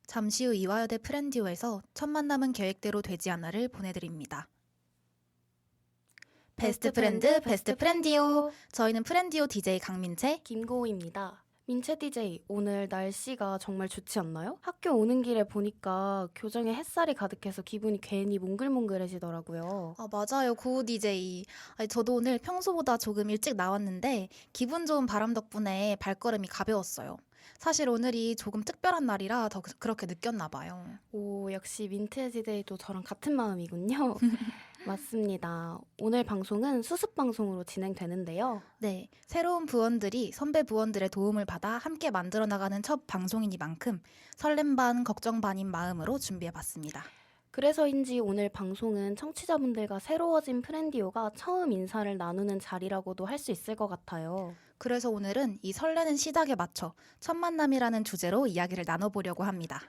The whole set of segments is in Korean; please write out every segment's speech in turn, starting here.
잠시 후 이화여대 프렌디오에서 첫 만남은 계획대로 되지 않아를 보내드립니다. 베스트 프렌드, 베스트 프렌디오. 저희는 프렌디오 DJ 강민채, 김고우입니다. 민채 DJ, 오늘 날씨가 정말 좋지 않나요? 학교 오는 길에 보니까 교정에 햇살이 가득해서 기분이 괜히 몽글몽글해지더라고요. 맞아요. 고우 DJ. 저도 오늘 평소보다 조금 일찍 나왔는데 기분 좋은 바람 덕분에 발걸음이 가벼웠어요. 사실 오늘이 조금 특별한 날이라 더 그렇게 느꼈나 봐요. 오, 역시 민채 DJ도 저랑 같은 마음이군요. 맞습니다. 오늘 방송은 수습 방송으로 진행되는데요. 네, 새로운 부원들이 선배 부원들의 도움을 받아 함께 만들어 나가는 첫 방송이니만큼 설렘 반 걱정 반인 마음으로 준비해봤습니다. 그래서인지 오늘 방송은 청취자분들과 새로워진 프렌디오가 처음 인사를 나누는 자리라고도 할 수 있을 것 같아요. 그래서 오늘은 이 설레는 시작에 맞춰 첫 만남이라는 주제로 이야기를 나눠보려고 합니다.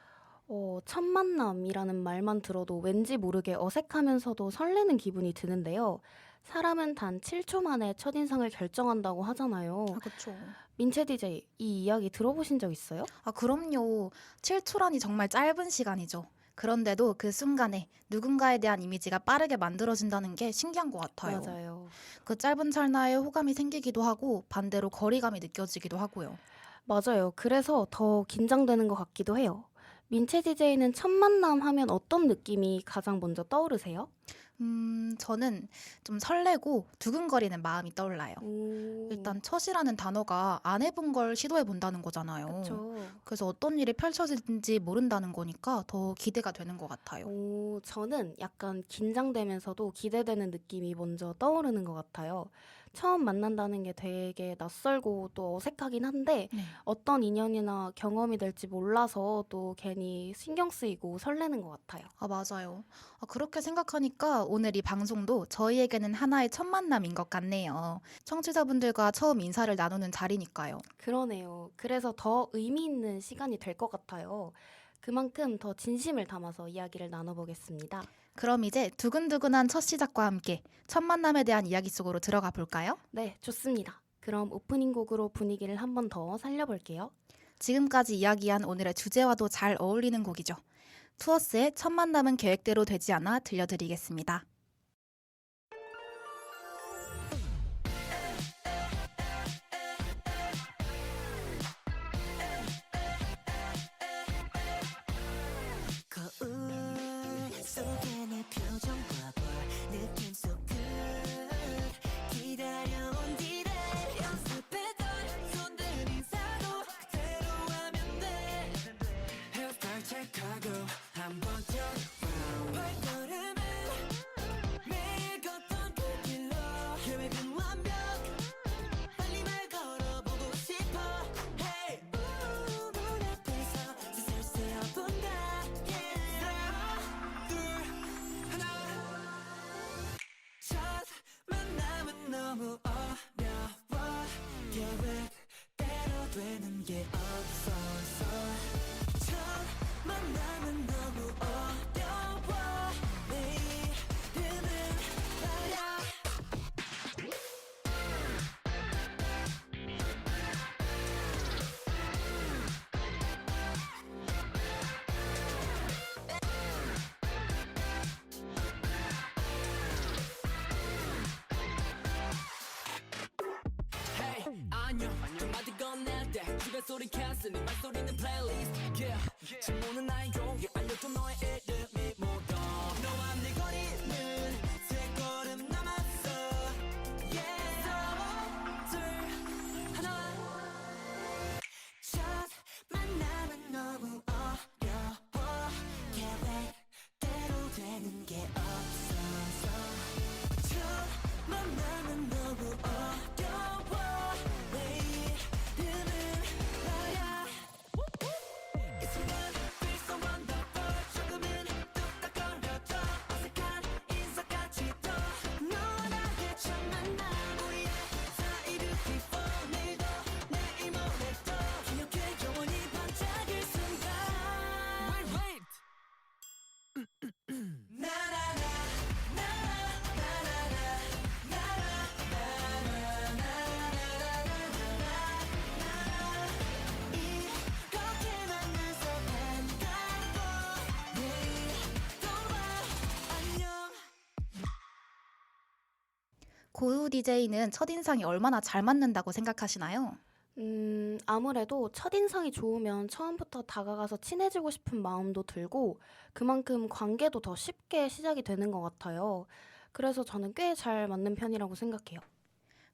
첫 만남이라는 말만 들어도 왠지 모르게 어색하면서도 설레는 기분이 드는데요. 사람은 단 7초 만에 첫인상을 결정한다고 하잖아요. 그렇죠. 민채 DJ, 이 이야기 들어보신 적 있어요? 그럼요. 7초라니 정말 짧은 시간이죠. 그런데도 그 순간에 누군가에 대한 이미지가 빠르게 만들어진다는 게 신기한 것 같아요. 맞아요. 그 짧은 찰나에 호감이 생기기도 하고 반대로 거리감이 느껴지기도 하고요. 맞아요. 그래서 더 긴장되는 것 같기도 해요. 민채 DJ는 첫 만남 하면 어떤 느낌이 가장 먼저 떠오르세요? 저는 좀 설레고 두근거리는 마음이 떠올라요. 일단 첫이라는 단어가 안 해본 걸 시도해 본다는 거잖아요. 그쵸. 그래서 어떤 일이 펼쳐질지 모른다는 거니까 더 기대가 되는 것 같아요. 저는 약간 긴장되면서도 기대되는 느낌이 먼저 떠오르는 것 같아요. 처음 만난다는 게 되게 낯설고 또 어색하긴 한데 네. 어떤 인연이나 경험이 될지 몰라서 또 괜히 신경 쓰이고 설레는 것 같아요. 맞아요. 그렇게 생각하니까 오늘 이 방송도 저희에게는 하나의 첫 만남인 것 같네요. 청취자분들과 처음 인사를 나누는 자리니까요. 그러네요. 그래서 더 의미 있는 시간이 될 것 같아요. 그만큼 더 진심을 담아서 이야기를 나눠보겠습니다. 그럼 이제 두근두근한 첫 시작과 함께 첫 만남에 대한 이야기 속으로 들어가 볼까요? 네, 좋습니다. 그럼 오프닝 곡으로 분위기를 한 번 더 살려볼게요. 지금까지 이야기한 오늘의 주제와도 잘 어울리는 곡이죠. 투어스의 첫 만남은 계획대로 되지 않아 들려드리겠습니다. 거울 속에 내 표정 봐봐 느낌 속끝 기다려온 뒤래 연습했던 손들 인사도 그대로 하면 돼 헤어스타일 체크하고 한번 더 발걸음은 매일 걷던 그 길로 계획은 완벽 빨리 말 걸어보고 싶어 Hey 문 앞에서 슬슬 세어본다 첫 만남은 너무 어려워 계획대로 되는 게 없어서 첫 만남은 너무 어려워 내 이름은 나야 Hey, 안녕 한마디 건넬 때 집에 소리 캔슬 말소리는 플레이리스트 Yeah 질문은 아니고 알려줘 너의 이름이 뭐더 너와 내 거리는 세 걸음 남았어 Yeah 둘 하나 첫 만남은 너무 어려워 계획대로 되는 게 없어서 첫 만남은 너무 어려워 내 이름은 너야 It's 고우 DJ는 첫인상이 얼마나 잘 맞는다고 생각하시나요? 아무래도 첫인상이 좋으면 처음부터 다가가서 친해지고 싶은 마음도 들고 그만큼 관계도 더 쉽게 시작이 되는 것 같아요. 그래서 저는 꽤 잘 맞는 편이라고 생각해요.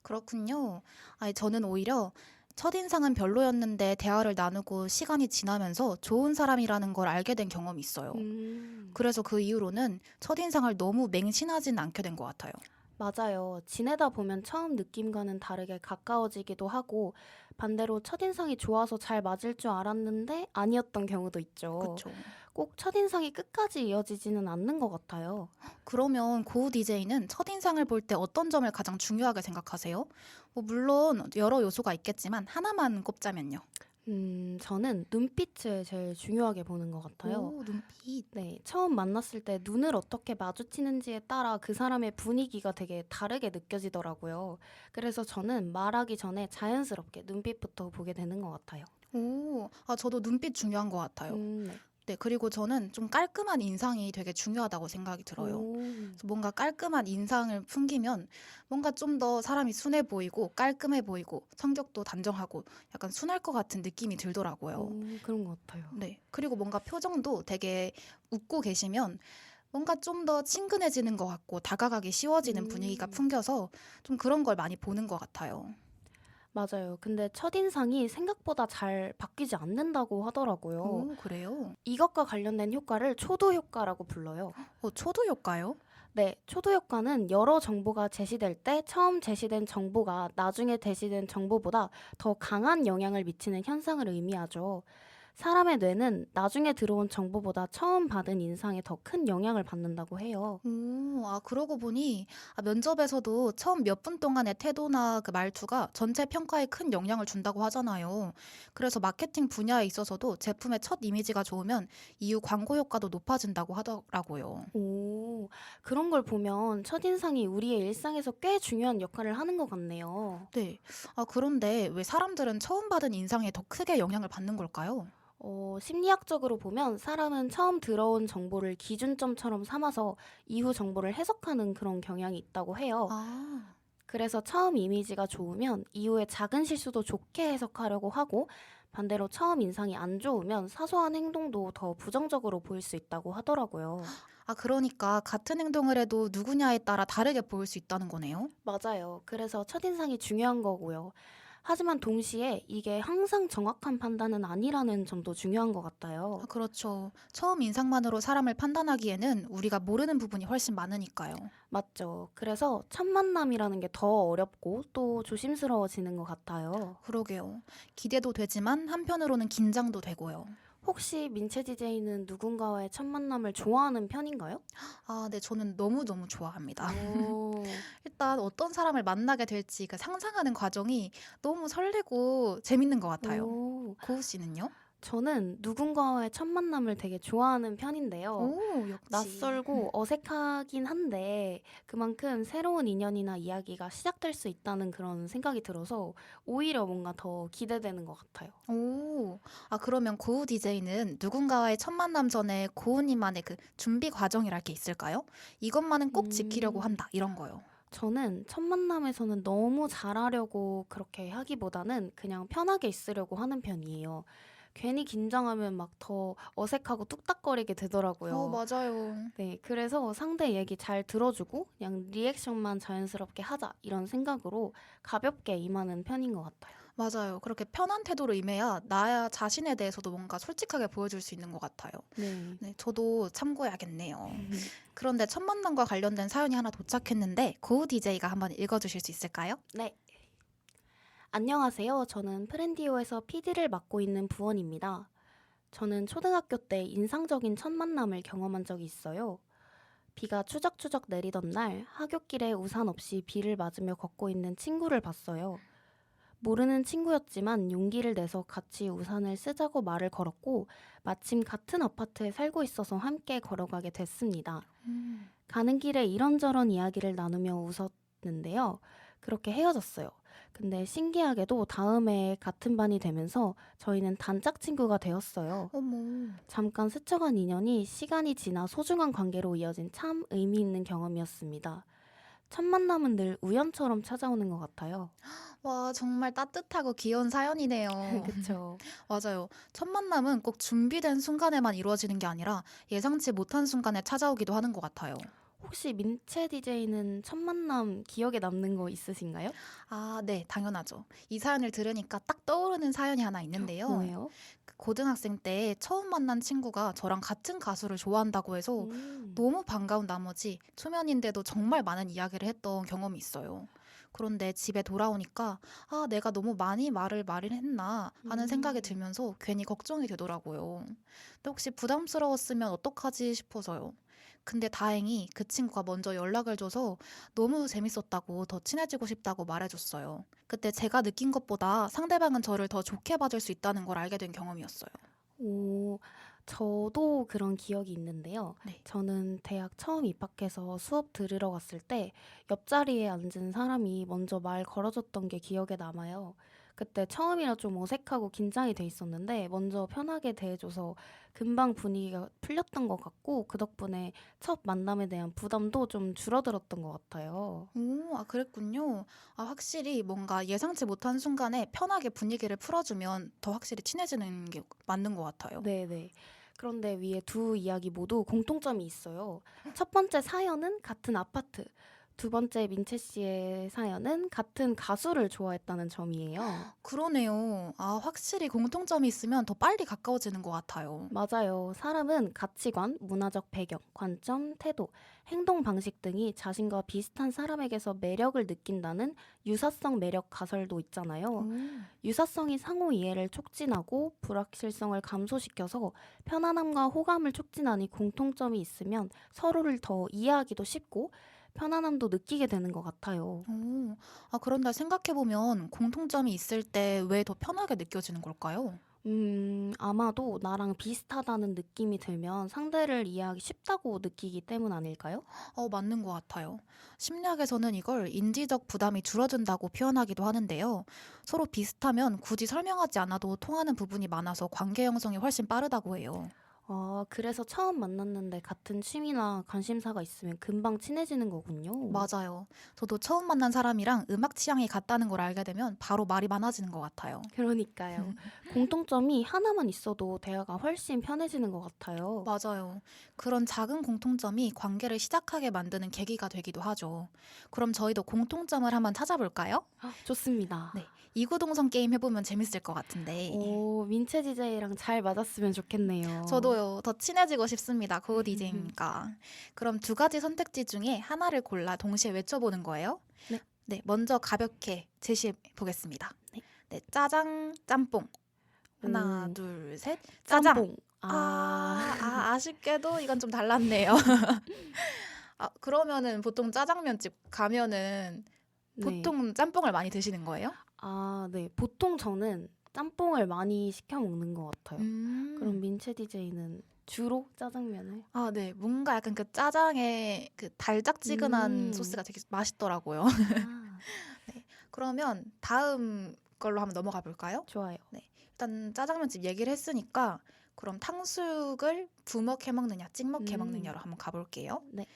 그렇군요. 아니, 저는 오히려 첫인상은 별로였는데 대화를 나누고 시간이 지나면서 좋은 사람이라는 걸 알게 된 경험이 있어요. 음. 그래서 그 이후로는 첫인상을 너무 맹신하진 않게 된 것 같아요. 맞아요. 지내다 보면 처음 느낌과는 다르게 가까워지기도 하고 반대로 첫인상이 좋아서 잘 맞을 줄 알았는데 아니었던 경우도 있죠. 그쵸. 꼭 첫인상이 끝까지 이어지지는 않는 것 같아요. 그러면 고우 DJ는 첫인상을 볼 때 어떤 점을 가장 중요하게 생각하세요? 뭐 물론 여러 요소가 있겠지만 하나만 꼽자면요. 저는 눈빛을 제일 중요하게 보는 것 같아요. 오, 눈빛. 네, 처음 만났을 때 눈을 어떻게 마주치는지에 따라 그 사람의 분위기가 되게 다르게 느껴지더라고요. 그래서 저는 말하기 전에 자연스럽게 눈빛부터 보게 되는 것 같아요. 오, 저도 눈빛 중요한 것 같아요. 네. 네, 그리고 저는 좀 깔끔한 인상이 되게 중요하다고 생각이 들어요. 오, 그래서 뭔가 깔끔한 인상을 풍기면 뭔가 좀 더 사람이 순해 보이고 깔끔해 보이고 성격도 단정하고 약간 순할 것 같은 느낌이 들더라고요. 그런 것 같아요. 네, 그리고 뭔가 표정도 되게 웃고 계시면 뭔가 좀 더 친근해지는 것 같고 다가가기 쉬워지는 분위기가 음. 풍겨서 좀 그런 걸 많이 보는 것 같아요. 맞아요. 근데 첫인상이 생각보다 잘 바뀌지 않는다고 하더라고요. 오, 그래요? 이것과 관련된 효과를 초도 효과라고 불러요. 초도 효과요? 네, 초도 효과는 여러 정보가 제시될 때 처음 제시된 정보가 나중에 제시된 정보보다 더 강한 영향을 미치는 현상을 의미하죠. 사람의 뇌는 나중에 들어온 정보보다 처음 받은 인상에 더 큰 영향을 받는다고 해요. 오, 그러고 보니 면접에서도 처음 몇 분 동안의 태도나 그 말투가 전체 평가에 큰 영향을 준다고 하잖아요. 그래서 마케팅 분야에 있어서도 제품의 첫 이미지가 좋으면 이후 광고 효과도 높아진다고 하더라고요. 오, 그런 걸 보면 첫인상이 우리의 일상에서 꽤 중요한 역할을 하는 것 같네요. 네. 그런데 왜 사람들은 처음 받은 인상에 더 크게 영향을 받는 걸까요? 심리학적으로 보면 사람은 처음 들어온 정보를 기준점처럼 삼아서 이후 정보를 해석하는 그런 경향이 있다고 해요. 아, 그래서 처음 이미지가 좋으면 이후에 작은 실수도 좋게 해석하려고 하고 반대로 처음 인상이 안 좋으면 사소한 행동도 더 부정적으로 보일 수 있다고 하더라고요. 그러니까 같은 행동을 해도 누구냐에 따라 다르게 보일 수 있다는 거네요. 맞아요. 그래서 첫인상이 중요한 거고요. 하지만 동시에 이게 항상 정확한 판단은 아니라는 점도 중요한 것 같아요. 그렇죠. 처음 인상만으로 사람을 판단하기에는 우리가 모르는 부분이 훨씬 많으니까요. 맞죠. 그래서 첫 만남이라는 게 더 어렵고 또 조심스러워지는 것 같아요. 그러게요. 기대도 되지만 한편으로는 긴장도 되고요. 혹시 민채 DJ는 누군가와의 첫 만남을 좋아하는 편인가요? 네, 저는 너무너무 좋아합니다. 오, 일단 어떤 사람을 만나게 될지 그 상상하는 과정이 너무 설레고 재밌는 것 같아요. 오, 고우 씨는요? 저는 누군가와의 첫 만남을 되게 좋아하는 편인데요. 오, 역시. 낯설고 어색하긴 한데 그만큼 새로운 인연이나 이야기가 시작될 수 있다는 그런 생각이 들어서 오히려 뭔가 더 기대되는 것 같아요. 오, 그러면 고우 DJ는 누군가와의 첫 만남 전에 고우님만의 그 준비 과정이랄 게 있을까요? 이것만은 꼭 지키려고 음, 한다, 이런 거요. 저는 첫 만남에서는 너무 잘하려고 그렇게 하기보다는 그냥 편하게 있으려고 하는 편이에요. 괜히 긴장하면 막 더 어색하고 뚝딱거리게 되더라고요. 맞아요. 네, 그래서 상대 얘기 잘 들어주고 그냥 리액션만 자연스럽게 하자 이런 생각으로 가볍게 임하는 편인 것 같아요. 맞아요. 그렇게 편한 태도로 임해야 나 자신에 대해서도 뭔가 솔직하게 보여줄 수 있는 것 같아요. 네. 네, 저도 참고해야겠네요. 그런데 첫 만남과 관련된 사연이 하나 도착했는데 고우 DJ가 한번 읽어주실 수 있을까요? 네. 안녕하세요. 저는 프렌디오에서 PD를 맡고 있는 부원입니다. 저는 초등학교 때 인상적인 첫 만남을 경험한 적이 있어요. 비가 추적추적 내리던 날 하굣길에 우산 없이 비를 맞으며 걷고 있는 친구를 봤어요. 모르는 친구였지만 용기를 내서 같이 우산을 쓰자고 말을 걸었고 마침 같은 아파트에 살고 있어서 함께 걸어가게 됐습니다. 가는 길에 이런저런 이야기를 나누며 웃었는데요. 그렇게 헤어졌어요. 근데 신기하게도 다음에 같은 반이 되면서 저희는 단짝 친구가 되었어요. 어머. 잠깐 스쳐간 인연이 시간이 지나 소중한 관계로 이어진 참 의미 있는 경험이었습니다. 첫 만남은 늘 우연처럼 찾아오는 것 같아요. 와, 정말 따뜻하고 귀여운 사연이네요. 그쵸. 맞아요. 첫 만남은 꼭 준비된 순간에만 이루어지는 게 아니라 예상치 못한 순간에 찾아오기도 하는 것 같아요. 혹시 민채 DJ는 첫 만남 기억에 남는 거 있으신가요? 아, 네, 당연하죠. 이 사연을 들으니까 딱 떠오르는 사연이 하나 있는데요. 뭐예요? 그 고등학생 때 처음 만난 친구가 저랑 같은 가수를 좋아한다고 해서 너무 반가운 나머지 초면인데도 정말 많은 이야기를 했던 경험이 있어요. 그런데 집에 돌아오니까 아, 내가 너무 많이 말을 했나 하는 생각이 음. 들면서 괜히 걱정이 되더라고요. 근데 혹시 부담스러웠으면 어떡하지 싶어서요. 근데 다행히 그 친구가 먼저 연락을 줘서 너무 재밌었다고 더 친해지고 싶다고 말해줬어요. 그때 제가 느낀 것보다 상대방은 저를 더 좋게 봐줄 수 있다는 걸 알게 된 경험이었어요. 오, 저도 그런 기억이 있는데요. 네. 저는 대학 처음 입학해서 수업 들으러 갔을 때 옆자리에 앉은 사람이 먼저 말 걸어줬던 게 기억에 남아요. 그때 처음이라 좀 어색하고 긴장이 돼 있었는데 먼저 편하게 대해줘서 금방 분위기가 풀렸던 것 같고 그 덕분에 첫 만남에 대한 부담도 좀 줄어들었던 것 같아요. 오, 아, 그랬군요. 아, 확실히 뭔가 예상치 못한 순간에 편하게 분위기를 풀어주면 더 확실히 친해지는 게 맞는 것 같아요. 네네. 그런데 위에 두 이야기 모두 공통점이 있어요. 첫 번째 사연은 같은 아파트, 두 번째 민채 씨의 사연은 같은 가수를 좋아했다는 점이에요. 그러네요. 아, 확실히 공통점이 있으면 더 빨리 가까워지는 것 같아요. 맞아요. 사람은 가치관, 문화적 배경, 관점, 태도, 행동 방식 등이 자신과 비슷한 사람에게서 매력을 느낀다는 유사성 매력 가설도 있잖아요. 오. 유사성이 상호 이해를 촉진하고 불확실성을 감소시켜서 편안함과 호감을 촉진하니 공통점이 있으면 서로를 더 이해하기도 쉽고 편안함도 느끼게 되는 것 같아요. 오, 아, 그런데 생각해보면 공통점이 있을 때 왜 더 편하게 느껴지는 걸까요? 아마도 나랑 비슷하다는 느낌이 들면 상대를 이해하기 쉽다고 느끼기 때문 아닐까요? 맞는 것 같아요. 심리학에서는 이걸 인지적 부담이 줄어든다고 표현하기도 하는데요. 서로 비슷하면 굳이 설명하지 않아도 통하는 부분이 많아서 관계 형성이 훨씬 빠르다고 해요. 그래서 처음 만났는데 같은 취미나 관심사가 있으면 금방 친해지는 거군요. 맞아요. 저도 처음 만난 사람이랑 음악 취향이 같다는 걸 알게 되면 바로 말이 많아지는 것 같아요. 그러니까요. 공통점이 하나만 있어도 대화가 훨씬 편해지는 것 같아요. 맞아요. 그런 작은 공통점이 관계를 시작하게 만드는 계기가 되기도 하죠. 그럼 저희도 공통점을 한번 찾아볼까요? 좋습니다. 네. 이구동성 게임 해보면 재밌을 것 같은데. 오, 민채 DJ랑 잘 맞았으면 좋겠네요. 저도요, 더 친해지고 싶습니다. 고우 DJ니까. 그럼 두 가지 선택지 중에 하나를 골라 동시에 외쳐보는 거예요. 네. 네, 먼저 가볍게 제시해 보겠습니다. 네. 네, 짜장, 짬뽕. 하나, 오, 둘, 셋. 짜장. 짬뽕. 아쉽게도 이건 좀 달랐네요. 아, 그러면은 보통 짜장면집 가면은 네. 보통 짬뽕을 많이 드시는 거예요? 네. 보통 저는 짬뽕을 많이 시켜 먹는 것 같아요. 그럼 민채 DJ는 주로 짜장면을? 아, 네. 뭔가 약간 그 짜장의 그 달짝지근한 음. 소스가 되게 맛있더라고요. 아, 네. 그러면 다음 걸로 한번 넘어가 볼까요? 좋아요. 일단 짜장면집 얘기를 했으니까 그럼 탕수육을 부먹 해 먹느냐, 찍먹 해 먹느냐로 한번 가볼게요. 네.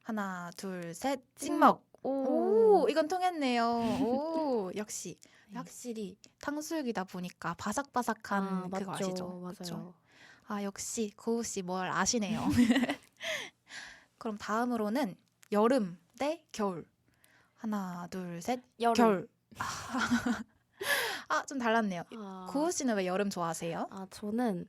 하나, 둘, 셋. 찍먹. 찍먹. 오, 이건 통했네요. 오, 역시. 네. 확실히 탕수육이다 보니까 바삭바삭한 그거 맞죠. 아시죠? 맞아요. 그쵸? 아, 역시 고우 씨 뭘 아시네요. 그럼 다음으로는 여름 대 겨울. 하나, 둘, 셋. 여름. 겨울. 아, 좀 달랐네요. 아, 고우 씨는 왜 여름 좋아하세요? 저는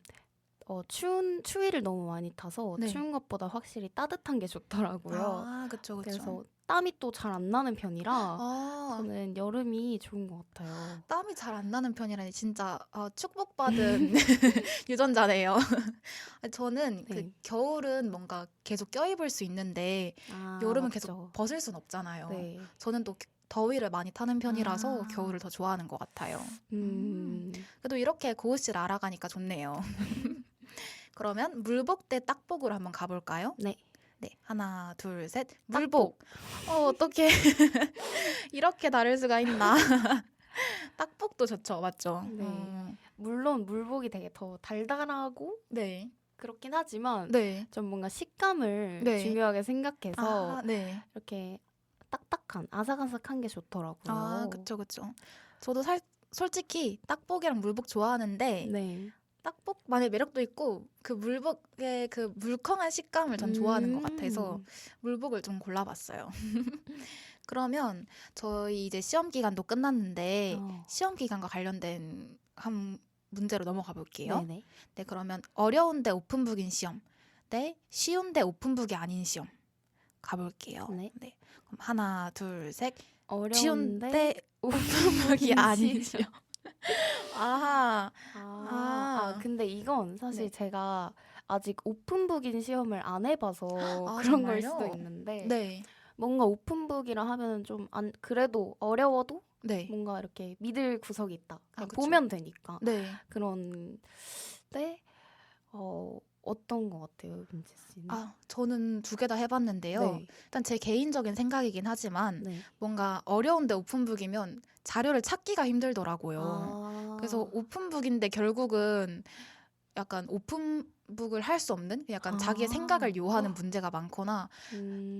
추위를 너무 많이 타서 네. 추운 것보다 확실히 따뜻한 게 좋더라고요. 아, 그쵸, 그쵸. 그래서 땀이 또 잘 안 나는 편이라 아, 저는 여름이 좋은 것 같아요. 땀이 잘 안 나는 편이라니 진짜 축복받은 유전자네요. 저는 그 네. 겨울은 뭔가 계속 껴입을 수 있는데 여름은 계속 맞죠. 벗을 순 없잖아요. 네. 저는 또 더위를 많이 타는 편이라서 아. 겨울을 더 좋아하는 것 같아요. 음. 그래도 이렇게 고우 씨를 알아가니까 좋네요. 그러면 물복 대 딱복으로 한번 가볼까요? 네. 네, 하나, 둘, 셋. 물복. 어떡해. 이렇게 다를 수가 있나. 딱복도 좋죠, 맞죠? 네. 물론 물복이 되게 더 달달하고 네. 그렇긴 하지만 네. 좀 뭔가 식감을 네. 중요하게 생각해서 네. 이렇게 딱딱한 아삭아삭한 게 좋더라고요. 아, 그쵸, 그쵸. 저도 솔직히 딱복이랑 물복 좋아하는데 네. 딱복만의 매력도 있고 그 물복의 그 물컹한 식감을 전 좋아하는 것 같아서 음. 물복을 좀 골라봤어요. 그러면 저희 이제 시험 기간도 끝났는데 어. 시험 기간과 관련된 한 문제로 넘어가 볼게요. 네네. 네, 그러면 어려운데 오픈북인 시험 대 쉬운데 오픈북이 아닌 시험 가볼게요. 네. 네, 그럼 하나, 둘, 셋. 어려운데 쉬운데 오픈북이 오픈북인 아닌 시험. 시험. 아하. 근데 이건 사실 네. 제가 아직 오픈북인 시험을 안 해봐서 아, 그런 걸 정말요? 수도 있는데 네. 뭔가 오픈북이라 하면 좀 그래도 어려워도 네. 뭔가 이렇게 믿을 구석이 있다. 그냥 그쵸. 보면 되니까. 네. 그런데 어떤 것 같아요, 민지 씨는? 아, 저는 두 개 다 해봤는데요. 네. 일단 제 개인적인 생각이긴 하지만 네. 뭔가 어려운데 오픈북이면 자료를 찾기가 힘들더라고요. 아. 그래서 오픈북인데 결국은 약간 오픈북을 할 수 없는 약간 자기의 생각을 요하는 문제가 많거나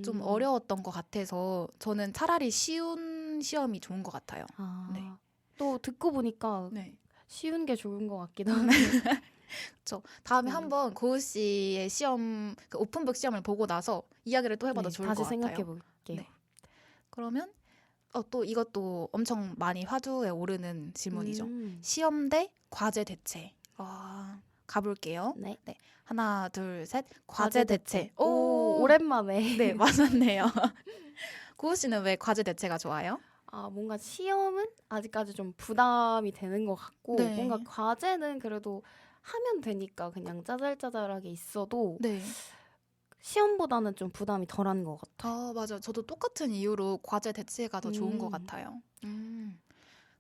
좀 어려웠던 것 같아서 저는 차라리 쉬운 시험이 좋은 것 같아요. 네. 또 듣고 보니까 네. 쉬운 게 좋은 것 같기도 하네요. 그렇죠. 다음에 네. 한번 고우 씨의 시험, 그 오픈북 시험을 보고 나서 이야기를 또 해봐도 네, 좋을 다시 것 같아요. 생각해 볼게요. 네. 그러면 또 이것도 엄청 많이 화두에 오르는 질문이죠. 시험 대 과제 대체. 가볼게요. 네. 네. 하나, 둘, 셋. 과제 대체. 오, 오랜만에. 네, 맞았네요. 고우 씨는 왜 과제 대체가 좋아요? 뭔가 시험은 아직까지 좀 부담이 되는 것 같고 네. 뭔가 과제는 그래도 하면 되니까 그냥 짜잘짜잘하게 있어도 네. 시험보다는 좀 부담이 덜한 것 같아요. 아, 맞아요. 저도 똑같은 이유로 과제 대체가 더 좋은 것 같아요.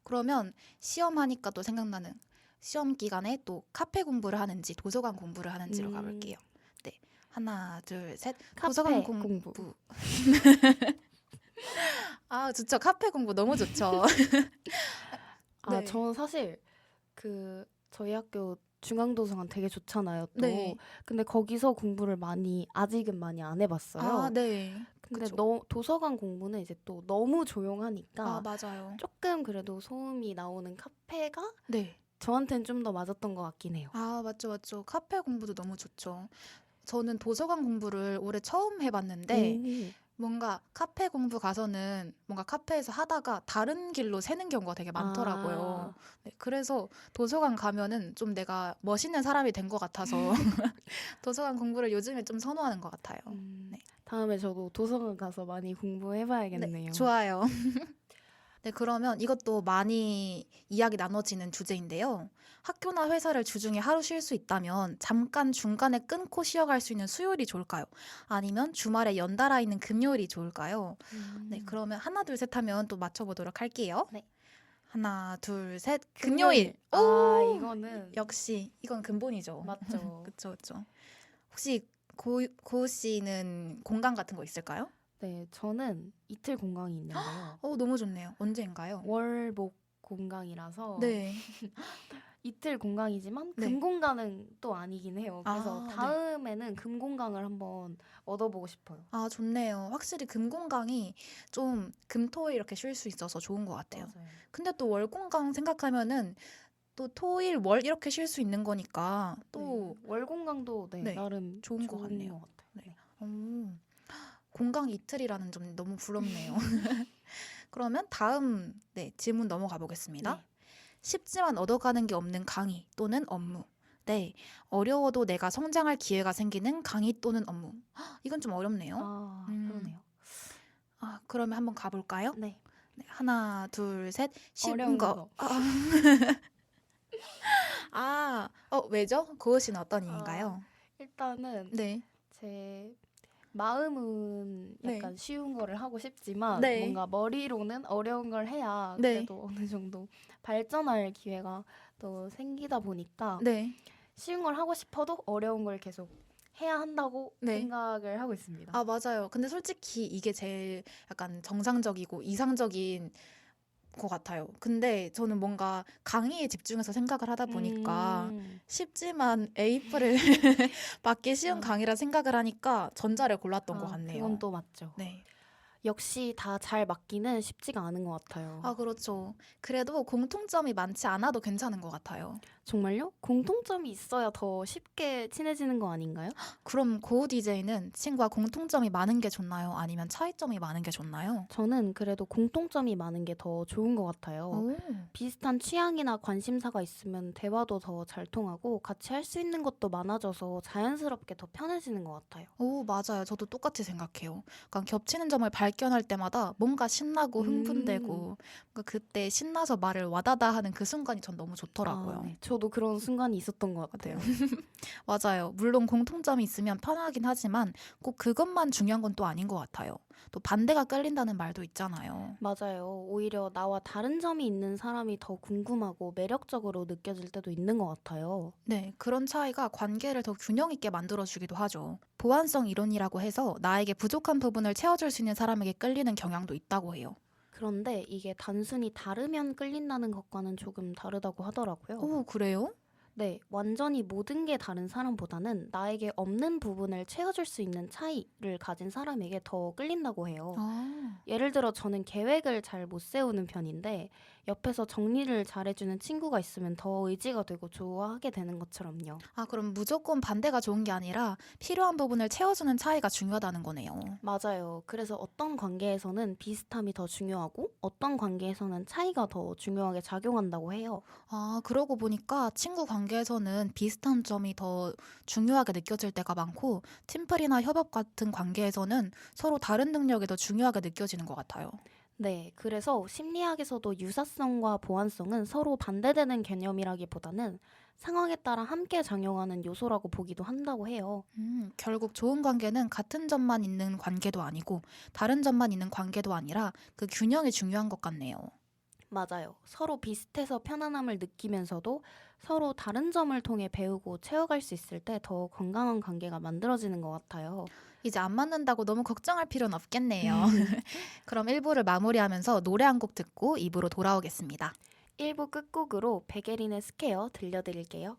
그러면 시험하니까 또 생각나는 시험 기간에 또 카페 공부를 하는지 도서관 공부를 하는지로 가볼게요. 네, 하나, 둘, 셋. 도서관 카페 공부. 공부. 아, 좋죠. 카페 공부 너무 좋죠. 네. 저는 사실 저희 학교 중앙도서관 되게 좋잖아요, 또. 네. 근데 거기서 공부를 아직은 많이 안 해봤어요. 아, 네. 근데 그쵸. 도서관 공부는 이제 또 너무 조용하니까 아, 맞아요. 조금 그래도 소음이 나오는 카페가 네. 저한테는 좀 더 맞았던 것 같긴 해요. 아, 맞죠, 맞죠. 카페 공부도 너무 좋죠. 저는 도서관 공부를 올해 처음 해봤는데 뭔가 카페 공부 가서는 뭔가 카페에서 하다가 다른 길로 새는 경우가 되게 많더라고요. 네, 그래서 도서관 가면은 좀 내가 멋있는 사람이 된 것 같아서 도서관 공부를 요즘에 좀 선호하는 것 같아요. 네. 다음에 저도 도서관 가서 많이 공부해봐야겠네요. 네, 좋아요. 네, 그러면 이것도 많이 이야기 나눠지는 주제인데요. 학교나 회사를 주중에 하루 쉴 수 있다면 잠깐 중간에 끊고 쉬어갈 수 있는 수요일이 좋을까요? 아니면 주말에 연달아 있는 금요일이 좋을까요? 네, 그러면 하나, 둘, 셋 하면 또 맞춰보도록 할게요. 네. 하나, 둘, 셋. 금요일. 이거는 역시 이건 근본이죠. 맞죠. 그쵸, 그쵸. 혹시 고우 씨는 공강 같은 거 있을까요? 네, 저는 이틀 공강이 있는데요. 너무 좋네요. 언제인가요? 월목 공강이라서 네. 이틀 공강이지만 네. 금공강은 또 아니긴 해요. 그래서 네. 다음에는 금공강을 한번 얻어보고 싶어요. 아, 좋네요. 확실히 금공강이 좀 금토일 이렇게 쉴 수 있어서 좋은 것 같아요. 맞아요. 근데 또 월공강 생각하면은 또 토일 월 이렇게 쉴 수 있는 거니까 또 월공강도 네, 나름 좋은 것 같네요. 같아요. 네. 공강 이틀이라는 점 너무 부럽네요. 그러면 다음 질문 넘어가 보겠습니다. 네. 쉽지만 얻어가는 게 없는 강의 또는 업무. 네, 어려워도 내가 성장할 기회가 생기는 강의 또는 업무. 이건 좀 어렵네요. 그러네요. 그러면 한번 가볼까요? 네. 네, 하나, 둘, 셋. 쉬운 어려운 거. 거. 왜죠? 고우 씨는 어떤 이유인가요? 일단은 네. 제 마음은 네. 약간 쉬운 거를 하고 싶지만 네. 뭔가 머리로는 어려운 걸 해야 네. 그래도 어느 정도 발전할 기회가 또 생기다 보니까 네. 쉬운 걸 하고 싶어도 어려운 걸 계속 해야 한다고 네. 생각을 하고 있습니다. 아, 맞아요. 근데 솔직히 이게 제일 약간 정상적이고 이상적인 것 같아요. 근데 저는 뭔가 강의에 집중해서 생각을 하다 보니까 쉽지만 A뿔을 받기 쉬운 강의라 생각을 하니까 전자를 골랐던 것 같네요. 그건 또 맞죠. 네. 역시 다 잘 맞기는 쉽지가 않은 것 같아요. 아, 그렇죠. 그래도 공통점이 많지 않아도 괜찮은 것 같아요. 정말요? 공통점이 있어야 더 쉽게 친해지는 거 아닌가요? 그럼 고우 DJ는 친구와 공통점이 많은 게 좋나요? 아니면 차이점이 많은 게 좋나요? 저는 그래도 공통점이 많은 게 더 좋은 것 같아요. 오. 비슷한 취향이나 관심사가 있으면 대화도 더 잘 통하고 같이 할 수 있는 것도 많아져서 자연스럽게 더 편해지는 것 같아요. 오, 맞아요. 저도 똑같이 생각해요. 그러니까 겹치는 점을 발견할 때마다 뭔가 신나고 흥분되고 뭔가 그때 신나서 말을 와다다 하는 그 순간이 전 너무 좋더라고요. 네. 저도 그런 순간이 있었던 것 같아요. 맞아요. 물론 공통점이 있으면 편하긴 하지만 꼭 그것만 중요한 건 또 아닌 것 같아요. 또 반대가 끌린다는 말도 있잖아요. 맞아요. 오히려 나와 다른 점이 있는 사람이 더 궁금하고 매력적으로 느껴질 때도 있는 것 같아요. 네, 그런 차이가 관계를 더 균형 있게 만들어주기도 하죠. 보완성 이론이라고 해서 나에게 부족한 부분을 채워줄 수 있는 사람에게 끌리는 경향도 있다고 해요. 그런데 이게 단순히 다르면 끌린다는 것과는 조금 다르다고 하더라고요. 오, 그래요? 네, 완전히 모든 게 다른 사람보다는 나에게 없는 부분을 채워줄 수 있는 차이를 가진 사람에게 더 끌린다고 해요. 아. 예를 들어 저는 계획을 잘 못 세우는 편인데 옆에서 정리를 잘해주는 친구가 있으면 더 의지가 되고 좋아하게 되는 것처럼요. 아, 그럼 무조건 반대가 좋은 게 아니라 필요한 부분을 채워주는 차이가 중요하다는 거네요. 맞아요. 그래서 어떤 관계에서는 비슷함이 더 중요하고 어떤 관계에서는 차이가 더 중요하게 작용한다고 해요. 아, 그러고 보니까 친구 관계에서는 비슷한 점이 더 중요하게 느껴질 때가 많고, 팀플이나 협업 같은 관계에서는 서로 다른 능력이 더 중요하게 느껴지는 것 같아요. 네, 그래서 심리학에서도 유사성과 보완성은 서로 반대되는 개념이라기보다는 상황에 따라 함께 작용하는 요소라고 보기도 한다고 해요. 결국 좋은 관계는 같은 점만 있는 관계도 아니고, 다른 점만 있는 관계도 아니라 그 균형이 중요한 것 같네요. 맞아요. 서로 비슷해서 편안함을 느끼면서도 서로 다른 점을 통해 배우고 채워갈 수 있을 때 더 건강한 관계가 만들어지는 것 같아요. 이제 안 맞는다고 너무 걱정할 필요는 없겠네요. 그럼 1부를 마무리하면서 노래 한 곡 듣고 2부로 돌아오겠습니다. 1부 끝곡으로 베게린의 스퀘어 들려드릴게요.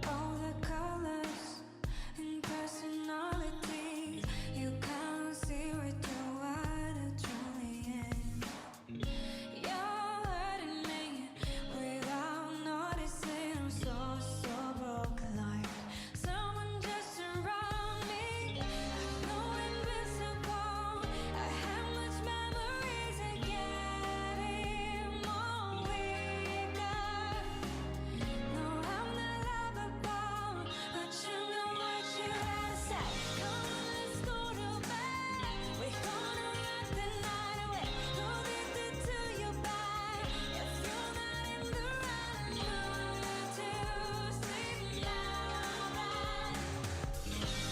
All the colors and personalities, you can't see right through what I truly am. You're hurting me without noticing. I'm so broken, like someone just around me. I know invincible. I have much memories and getting more weaker. No, I'm not lovable, but you know what you gotta say. Come on, let's go to bed. We're gonna rock the night away. Hold it to your back. If you're not in the right mood to sleep now, then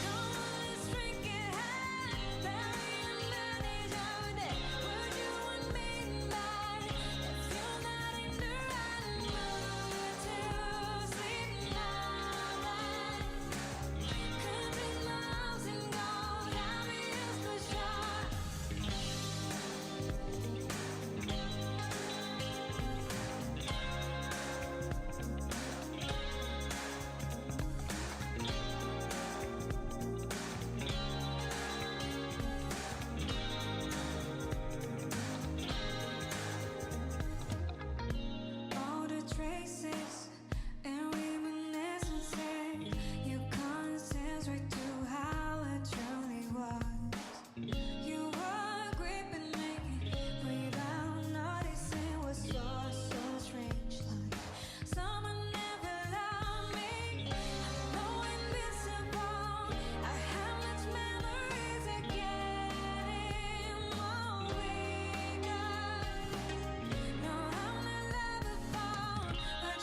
come on, let's drink it high. Bury and manage our day. Would you want me back? If you're not in the right mood to sleep now, then could be miles and gold. I'll be yours for sure. All the traces and reminiscences, you can't sense right through how it truly was. You were gripping me without noticing. Was so strange, like someone never loved me. I know invincible. I have much memories of getting more weaker. No, I'm not lovable, but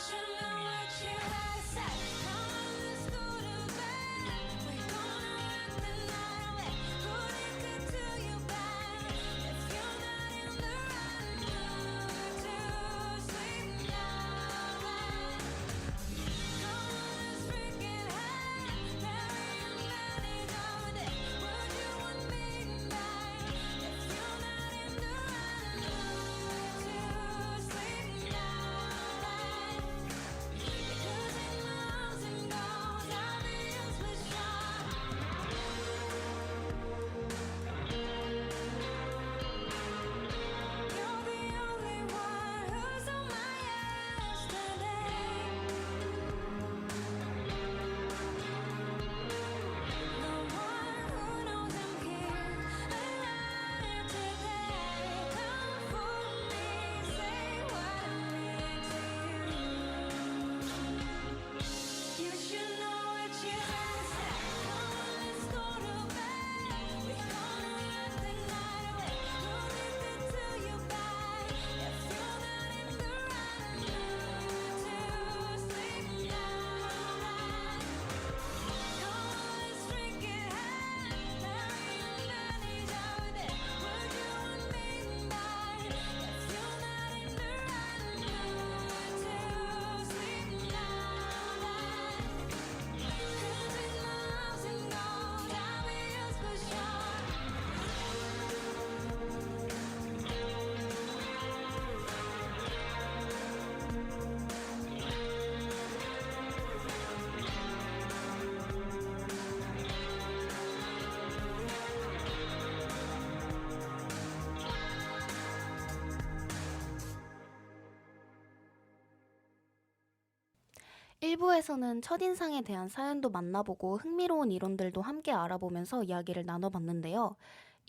1부에서는 첫인상에 대한 사연도 만나보고 흥미로운 이론들도 함께 알아보면서 이야기를 나눠봤는데요.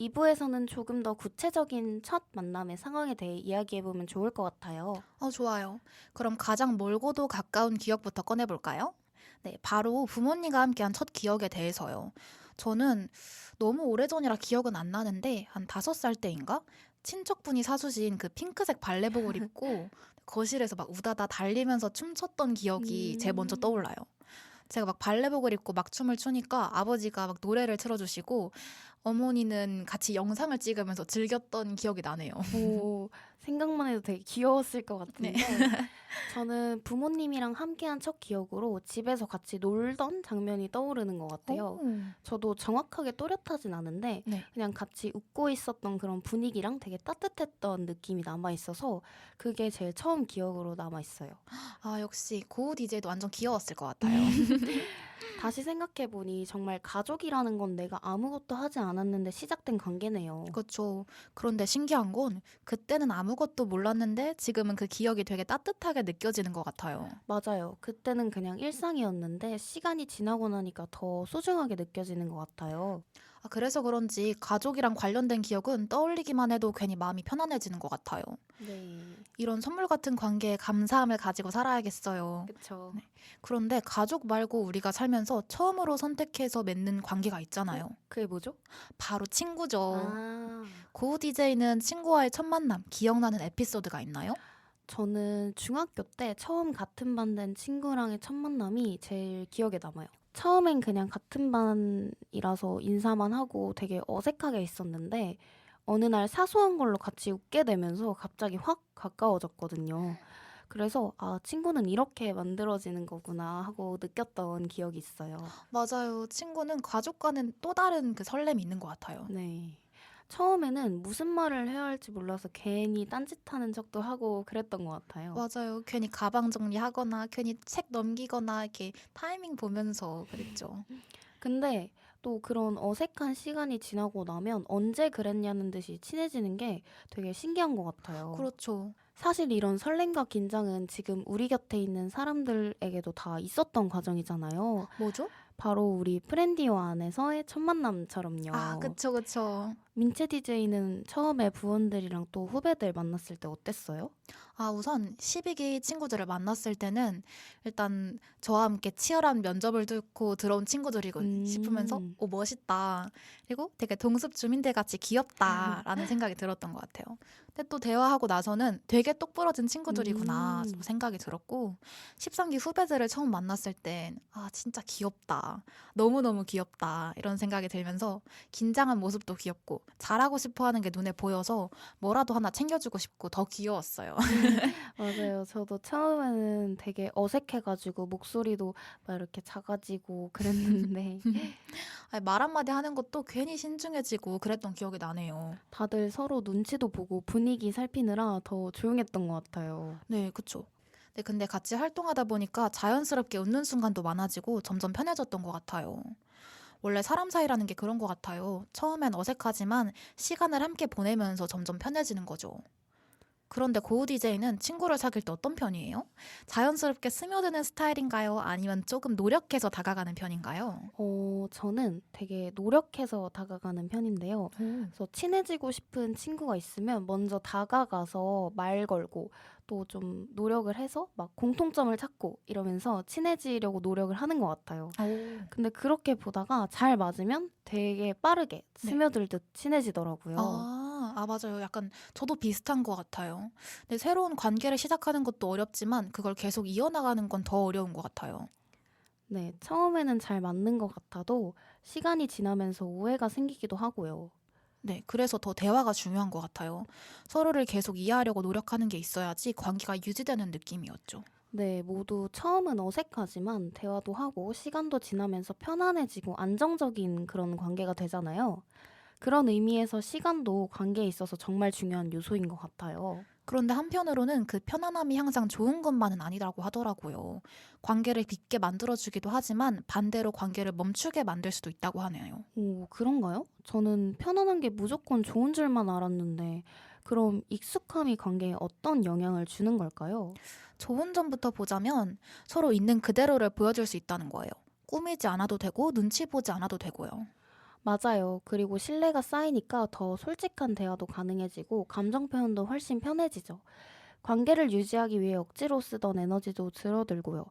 2부에서는 조금 더 구체적인 첫 만남의 상황에 대해 이야기해보면 좋을 것 같아요. 좋아요. 그럼 가장 멀고도 가까운 기억부터 꺼내볼까요? 네, 바로 부모님과 함께한 첫 기억에 대해서요. 저는 너무 오래전이라 기억은 안 나는데 한 5살 때인가? 친척분이 사주신 그 핑크색 발레복을 입고 거실에서 막 우다다 달리면서 춤췄던 기억이 제일 먼저 음. 떠올라요. 제가 막 발레복을 입고 막 춤을 추니까 아버지가 막 노래를 틀어주시고 어머니는 같이 영상을 찍으면서 즐겼던 기억이 나네요. 오, 생각만 해도 되게 귀여웠을 것 네. 같은데 저는 부모님이랑 함께한 첫 기억으로 집에서 같이 놀던 장면이 떠오르는 것 같아요. 오. 저도 정확하게 또렷하진 않은데 네. 그냥 같이 웃고 있었던 그런 분위기랑 되게 따뜻했던 느낌이 남아있어서 그게 제일 처음 기억으로 남아있어요. 역시 고우 DJ도 완전 귀여웠을 것 같아요. 다시 생각해보니 정말 가족이라는 건 내가 아무것도 하지 않았는데 시작된 관계네요. 그렇죠. 그런데 신기한 건 그때는 아무것도 몰랐는데 지금은 그 기억이 되게 따뜻하게 느껴지는 것 같아요. 맞아요. 그때는 그냥 일상이었는데 시간이 지나고 나니까 더 소중하게 느껴지는 것 같아요. 그래서 그런지 가족이랑 관련된 기억은 떠올리기만 해도 괜히 마음이 편안해지는 것 같아요. 네. 이런 선물 같은 관계에 감사함을 가지고 살아야겠어요. 그쵸. 네. 그런데 가족 말고 우리가 살면서 처음으로 선택해서 맺는 관계가 있잖아요. 그게 뭐죠? 바로 친구죠. 아, 고우 DJ는 친구와의 첫 만남 기억나는 에피소드가 있나요? 저는 중학교 때 처음 같은 반 된 친구랑의 첫 만남이 제일 기억에 남아요. 처음엔 그냥 같은 반이라서 인사만 하고 되게 어색하게 있었는데 어느 날 사소한 걸로 같이 웃게 되면서 갑자기 확 가까워졌거든요. 그래서 아, 친구는 이렇게 만들어지는 거구나 하고 느꼈던 기억이 있어요. 맞아요. 친구는 가족과는 또 다른 그 설렘이 있는 것 같아요. 네. 처음에는 무슨 말을 해야 할지 몰라서 괜히 딴짓하는 척도 하고 그랬던 것 같아요. 맞아요. 괜히 가방 정리하거나 괜히 책 넘기거나 이렇게 타이밍 보면서 그랬죠. 근데 또 그런 어색한 시간이 지나고 나면 언제 그랬냐는 듯이 친해지는 게 되게 신기한 것 같아요. 그렇죠. 사실 이런 설렘과 긴장은 지금 우리 곁에 있는 사람들에게도 다 있었던 과정이잖아요. 뭐죠? 바로 우리 프렌디오 안에서의 첫 만남처럼요. 그쵸, 그쵸. 민채 DJ는 처음에 부원들이랑 또 후배들 만났을 때 어땠어요? 우선 12기 친구들을 만났을 때는 일단 저와 함께 치열한 면접을 뚫고 들어온 친구들이고 싶으면서 음. 멋있다. 그리고 되게 동습 주민들 같이 귀엽다라는 생각이 들었던 것 같아요. 근데 또 대화하고 나서는 되게 똑부러진 친구들이구나 또 생각이 들었고 13기 후배들을 처음 만났을 땐 진짜 귀엽다. 너무너무 귀엽다. 이런 생각이 들면서 긴장한 모습도 귀엽고 잘하고 싶어 하는 게 눈에 보여서 뭐라도 하나 챙겨주고 싶고 더 귀여웠어요. 맞아요. 저도 처음에는 되게 어색해가지고 목소리도 막 이렇게 작아지고 그랬는데 말 한마디 하는 것도 괜히 신중해지고 그랬던 기억이 나네요. 다들 서로 눈치도 보고 분위기 살피느라 더 조용했던 것 같아요. 네, 그쵸. 네, 근데 같이 활동하다 보니까 자연스럽게 웃는 순간도 많아지고 점점 편해졌던 것 같아요. 원래 사람 사이라는 게 그런 것 같아요. 처음엔 어색하지만 시간을 함께 보내면서 점점 편해지는 거죠. 그런데 고우 DJ는 친구를 사귈 때 어떤 편이에요? 자연스럽게 스며드는 스타일인가요? 아니면 조금 노력해서 다가가는 편인가요? 저는 되게 노력해서 다가가는 편인데요. 그래서 친해지고 싶은 친구가 있으면 먼저 다가가서 말 걸고 또 좀 노력을 해서 막 공통점을 찾고 이러면서 친해지려고 노력을 하는 것 같아요. 근데 그렇게 보다가 잘 맞으면 되게 빠르게 스며들듯 친해지더라고요. 맞아요. 약간 저도 비슷한 것 같아요. 근데 새로운 관계를 시작하는 것도 어렵지만 그걸 계속 이어나가는 건 더 어려운 것 같아요. 네, 처음에는 잘 맞는 것 같아도 시간이 지나면서 오해가 생기기도 하고요. 네, 그래서 더 대화가 중요한 것 같아요. 서로를 계속 이해하려고 노력하는 게 있어야지 관계가 유지되는 느낌이었죠. 네, 모두 처음은 어색하지만 대화도 하고 시간도 지나면서 편안해지고 안정적인 그런 관계가 되잖아요. 그런 의미에서 시간도 관계에 있어서 정말 중요한 요소인 것 같아요. 그런데 한편으로는 그 편안함이 항상 좋은 것만은 아니라고 하더라고요. 관계를 깊게 만들어주기도 하지만 반대로 관계를 멈추게 만들 수도 있다고 하네요. 오, 그런가요? 저는 편안한 게 무조건 좋은 줄만 알았는데 그럼 익숙함이 관계에 어떤 영향을 주는 걸까요? 좋은 점부터 보자면 서로 있는 그대로를 보여줄 수 있다는 거예요. 꾸미지 않아도 되고 눈치 보지 않아도 되고요. 맞아요. 그리고 신뢰가 쌓이니까 더 솔직한 대화도 가능해지고 감정 표현도 훨씬 편해지죠. 관계를 유지하기 위해 억지로 쓰던 에너지도 줄어들고요.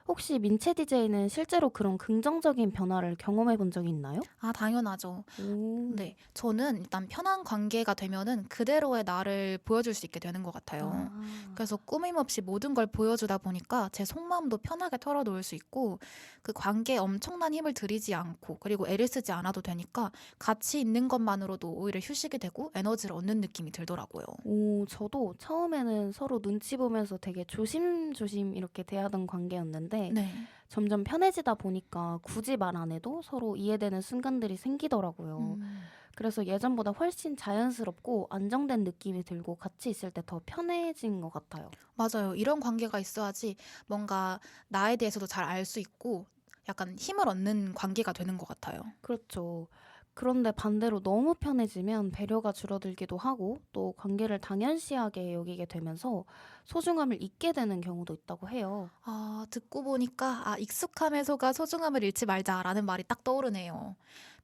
혹시 민채 DJ는 실제로 그런 긍정적인 변화를 경험해 본 적이 있나요? 아, 당연하죠. 오. 네, 저는 일단 편한 관계가 되면은 그대로의 나를 보여줄 수 있게 되는 것 같아요. 아, 그래서 꾸밈 없이 모든 걸 보여주다 보니까 제 속마음도 편하게 털어놓을 수 있고 그 관계에 엄청난 힘을 들이지 않고 그리고 애를 쓰지 않아도 되니까 같이 있는 것만으로도 오히려 휴식이 되고 에너지를 얻는 느낌이 들더라고요. 오, 저도 처음에는 서로 눈치 보면서 되게 조심조심 이렇게 대하던 관계였는데 네. 점점 편해지다 보니까 굳이 말 안 해도 서로 이해되는 순간들이 생기더라고요. 음. 그래서 예전보다 훨씬 자연스럽고 안정된 느낌이 들고 같이 있을 때 더 편해진 것 같아요. 맞아요. 이런 관계가 있어야지 뭔가 나에 대해서도 잘 알 수 있고 약간 힘을 얻는 관계가 되는 것 같아요. 그렇죠. 그런데 반대로 너무 편해지면 배려가 줄어들기도 하고 또 관계를 당연시하게 여기게 되면서 소중함을 잊게 되는 경우도 있다고 해요. 아, 듣고 보니까 익숙함에서가 소중함을 잃지 말자라는 말이 딱 떠오르네요.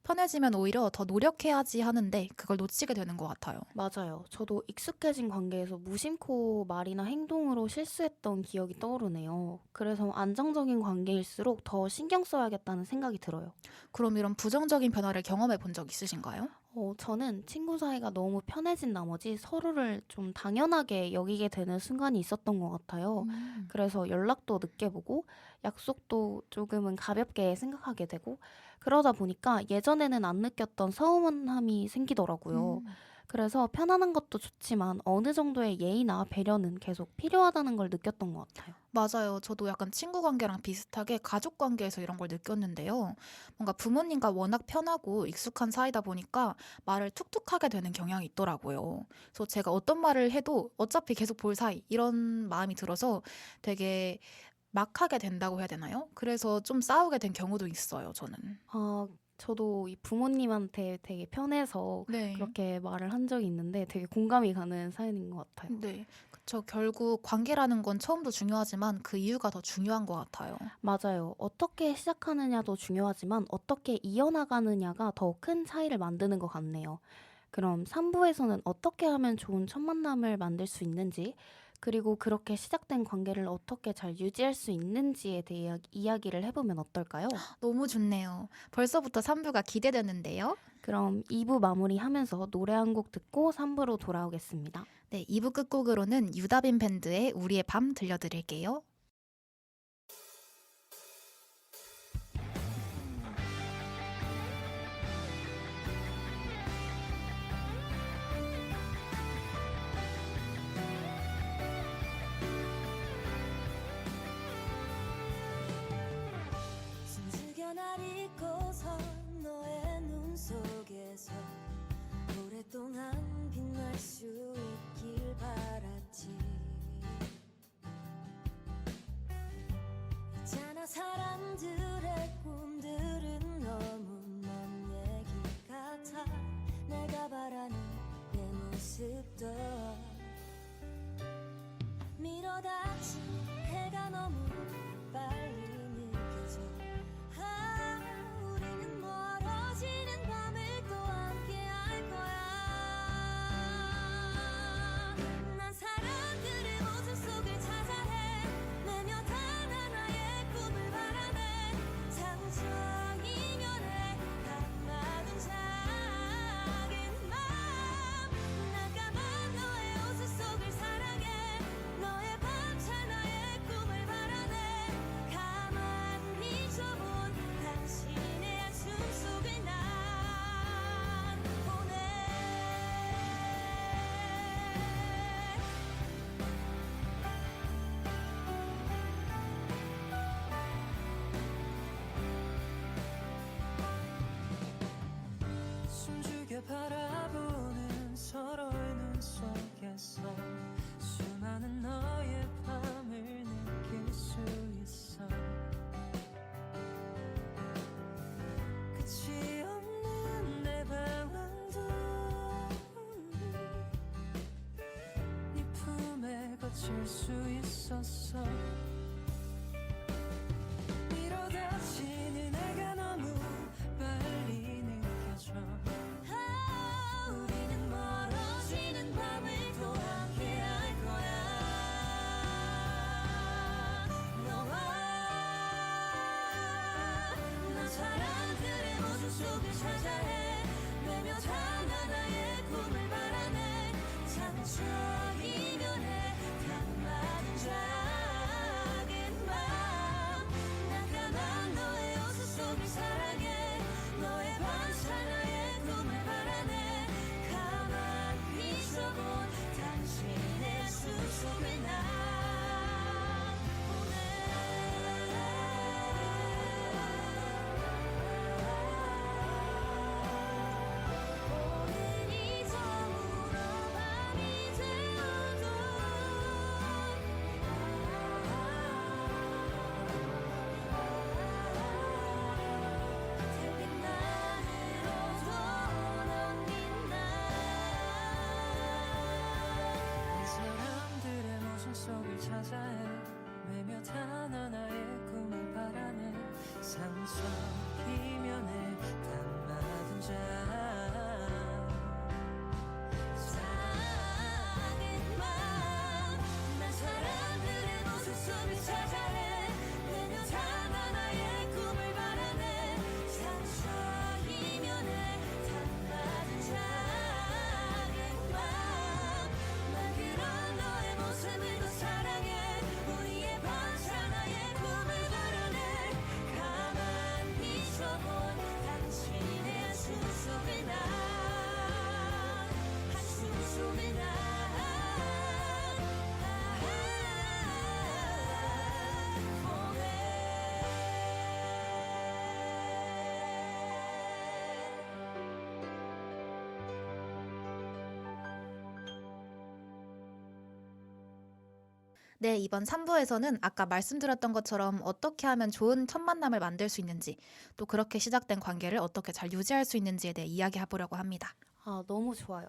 편해지면 오히려 더 노력해야지 하는데 그걸 놓치게 되는 것 같아요. 맞아요. 저도 익숙해진 관계에서 무심코 말이나 행동으로 실수했던 기억이 떠오르네요. 그래서 안정적인 관계일수록 더 신경 써야겠다는 생각이 들어요. 그럼 이런 부정적인 변화를 경험해 본 적 있으신가요? 저는 친구 사이가 너무 편해진 나머지 서로를 좀 당연하게 여기게 되는 순간이 있었던 것 같아요. 음. 그래서 연락도 늦게 보고 약속도 조금은 가볍게 생각하게 되고 그러다 보니까 예전에는 안 느꼈던 서운함이 생기더라고요. 음. 그래서 편안한 것도 좋지만 어느 정도의 예의나 배려는 계속 필요하다는 걸 느꼈던 것 같아요. 맞아요. 저도 약간 친구 관계랑 비슷하게 가족 관계에서 이런 걸 느꼈는데요. 뭔가 부모님과 워낙 편하고 익숙한 사이다 보니까 말을 툭툭하게 되는 경향이 있더라고요. 그래서 제가 어떤 말을 해도 어차피 계속 볼 사이 이런 마음이 들어서 되게 막 하게 된다고 해야 되나요? 그래서 좀 싸우게 된 경우도 있어요, 저는. 저도 이 부모님한테 되게 편해서 네. 그렇게 말을 한 적이 있는데 되게 공감이 가는 사연인 것 같아요. 네. 그쵸. 결국 관계라는 건 처음도 중요하지만 그 이유가 더 중요한 것 같아요. 맞아요. 어떻게 시작하느냐도 중요하지만 어떻게 이어나가느냐가 더 큰 차이를 만드는 것 같네요. 그럼 3부에서는 어떻게 하면 좋은 첫 만남을 만들 수 있는지, 그리고 그렇게 시작된 관계를 어떻게 잘 유지할 수 있는지에 대해 이야기를 해보면 어떨까요? 너무 좋네요. 벌써부터 3부가 기대되는데요. 그럼 2부 마무리하면서 노래 한 곡 듣고 3부로 돌아오겠습니다. 네, 2부 끝곡으로는 유다빈 밴드의 우리의 밤 들려드릴게요. 숨죽여 날 잊고서 너의 눈 속에서 오랫동안 빛날 수 있길 바랐지. 있잖아, 사람들의 꿈들은 너무 먼 얘기 같아. 내가 바라는 내 모습도 밀어닥친 해가 너무 빨리 느껴져. 우리는 멀어지는 밤을 또 함께 할 거야. 난 사람들의 모습 속을 찾아내 매며 단 하나의 꿈을 바라네. 상상이면에 담아둔 작은 맘. 난감한 너의 웃음 속을 사랑해. 너의 밤 잊을 수 있었어. 이러다 지는 내가 너무 빨리 느껴져. 우리는 멀어지는 밤을 또 함께 할 거야. 너와 난 사람들의 모습 속을 찾아 헤매며 단 하나의 꿈을 바라네. 상처이면 해 단맞은 작은 맘. 나타난 너의 옷을 속을 사랑해. 너의 반찬하의 꿈을 바라네. 가만히 있어본 당신의 숲속을 난 오늘이 저물어 밤이 되어도 달빛만으로도 넌 빛나. 이 사람들의 모습 속을 찾아 헤매며 단 하나의 꿈을 바라네. 상처이면 해 단맞은 작은 맘. 난 사람들의 모습 속을 찾아 헤매며 단 하나의 꿈을 바라네. 상처이면 해 단맞은 작은 맘. 난 그런 너의 모습을 더 사랑해. 우리의 반찬하의 꿈을 바라네. 가만히 있어본 당신의 한숨 속을 난 한숨 속을 난 네, 이번 3부에서는 아까 말씀드렸던 것처럼 어떻게 하면 좋은 첫 만남을 만들 수 있는지, 또 그렇게 시작된 관계를 어떻게 잘 유지할 수 있는지에 대해 이야기해 보려고 합니다. 아, 너무 좋아요.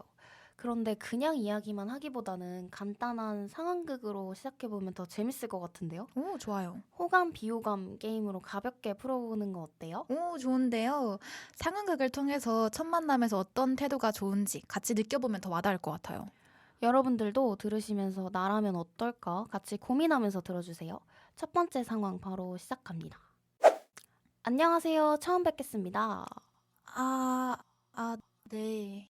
그런데 그냥 이야기만 하기보다는 간단한 상황극으로 시작해보면 더 재밌을 것 같은데요? 오, 좋아요. 호감, 비호감 게임으로 가볍게 풀어보는 거 어때요? 오, 좋은데요. 상황극을 통해서 첫 만남에서 어떤 태도가 좋은지 같이 느껴보면 더 와닿을 것 같아요. 여러분들도 들으시면서 나라면 어떨까 같이 고민하면서 들어주세요. 첫 번째 상황 바로 시작합니다. 안녕하세요. 처음 뵙겠습니다. 네.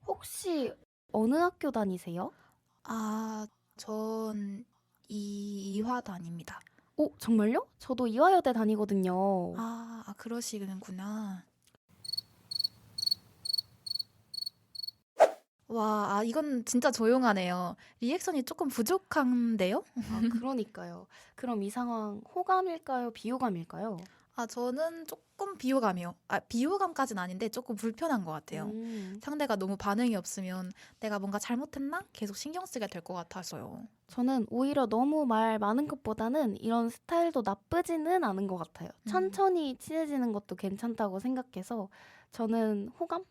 혹시 어느 학교 다니세요? 전 이화단입니다. 오, 정말요? 저도 이화여대 다니거든요. 그러시는구나. 와, 이건 진짜 조용하네요. 리액션이 조금 부족한데요? 그러니까요. 그럼 이 상황 호감일까요? 비호감일까요? 저는 조금 비호감이요. 비호감까지는 아닌데 조금 불편한 것 같아요. 상대가 너무 반응이 없으면 내가 뭔가 잘못했나? 계속 신경 쓰게 될 것 같아서요. 저는 오히려 너무 말 많은 것보다는 이런 스타일도 나쁘지는 않은 것 같아요. 천천히 친해지는 것도 괜찮다고 생각해서 저는 호감?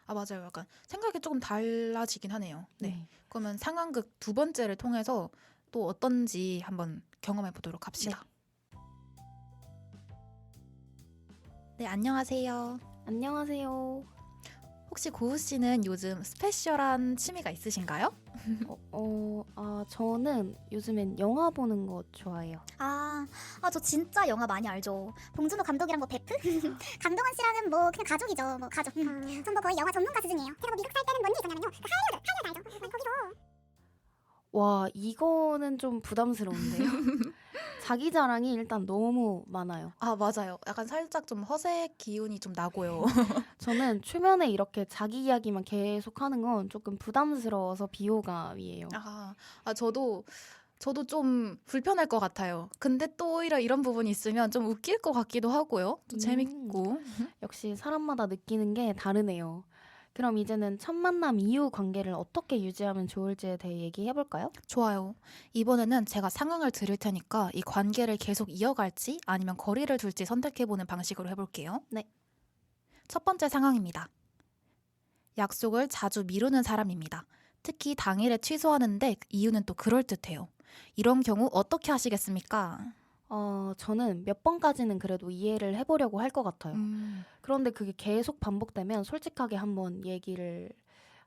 맞아요. 약간 생각이 조금 달라지긴 하네요. 네. 그러면 상황극 두 번째를 통해서 또 어떤지 한번 경험해 보도록 합시다. 네, 안녕하세요. 안녕하세요. 혹시 고우 씨는 요즘 스페셜한 취미가 있으신가요? 저는 요즘엔 영화 보는 거 좋아해요. 저 진짜 영화 많이 알죠. 봉준호 감독이랑 뭐 베프? 강동원 씨랑은 뭐 그냥 가족이죠. 뭐 가족. 전 뭐 거의 영화 전문가 수준이에요. 제가 뭐 미국 살 때는 뭔 일 있었냐면요. 그 하이로드 알죠? 거기서 와, 이거는 좀 부담스러운데요. 자기 자랑이 일단 너무 많아요. 맞아요. 약간 살짝 좀 허세 기운이 좀 나고요. 저는 초면에 이렇게 자기 이야기만 계속 하는 건 조금 부담스러워서 비호감이에요. 저도 좀 불편할 것 같아요. 근데 또 오히려 이런 부분이 있으면 좀 웃길 것 같기도 하고요. 또 재밌고. 역시 사람마다 느끼는 게 다르네요. 그럼 이제는 첫 만남 이후 관계를 어떻게 유지하면 좋을지에 대해 얘기해볼까요? 좋아요. 이번에는 제가 상황을 들을 테니까 이 관계를 계속 이어갈지 아니면 거리를 둘지 선택해보는 방식으로 해볼게요. 네. 첫 번째 상황입니다. 약속을 자주 미루는 사람입니다. 특히 당일에 취소하는데 이유는 또 그럴듯해요. 이런 경우 어떻게 하시겠습니까? 저는 몇 번까지는 그래도 이해를 해보려고 할 것 같아요. 그런데 그게 계속 반복되면 솔직하게 한번 얘기를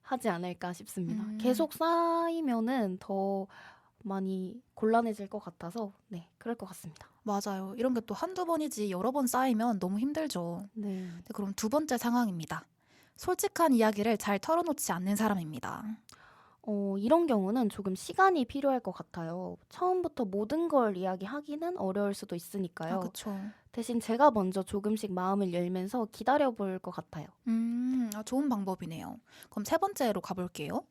하지 않을까 싶습니다. 계속 쌓이면은 더 많이 곤란해질 것 같아서 네, 그럴 것 같습니다. 맞아요. 이런 게 또 한두 번이지 여러 번 쌓이면 너무 힘들죠. 네. 네, 그럼 두 번째 상황입니다. 솔직한 이야기를 잘 털어놓지 않는 사람입니다. 이런 경우는 조금 시간이 필요할 것 같아요. 처음부터 모든 걸 이야기하기는 어려울 수도 있으니까요. 그쵸. 대신 제가 먼저 조금씩 마음을 열면서 기다려 볼 것 같아요. 좋은 방법이네요. 그럼 세 번째로 가볼게요.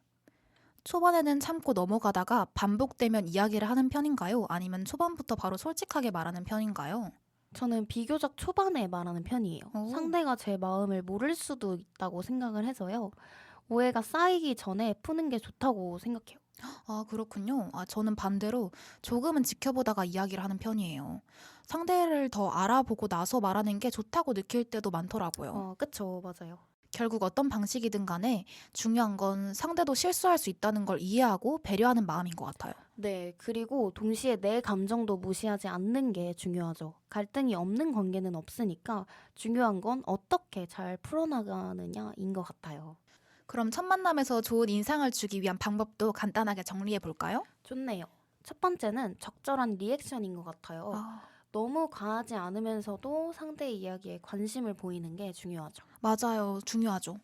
초반에는 참고 넘어가다가 반복되면 이야기를 하는 편인가요? 아니면 초반부터 바로 솔직하게 말하는 편인가요? 저는 비교적 초반에 말하는 편이에요. 오. 상대가 제 마음을 모를 수도 있다고 생각을 해서요. 오해가 쌓이기 전에 푸는 게 좋다고 생각해요. 아, 그렇군요. 저는 반대로 조금은 지켜보다가 이야기를 하는 편이에요. 상대를 더 알아보고 나서 말하는 게 좋다고 느낄 때도 많더라고요. 그쵸, 맞아요. 결국 어떤 방식이든 간에 중요한 건 상대도 실수할 수 있다는 걸 이해하고 배려하는 마음인 것 같아요. 네, 그리고 동시에 내 감정도 무시하지 않는 게 중요하죠. 갈등이 없는 관계는 없으니까 중요한 건 어떻게 잘 풀어나가느냐인 것 같아요. 그럼 첫 만남에서 좋은 인상을 주기 위한 방법도 간단하게 정리해 볼까요? 좋네요. 첫 번째는 적절한 리액션인 것 같아요. 너무 과하지 않으면서도 상대의 이야기에 관심을 보이는 게 중요하죠. 맞아요. 중요하죠.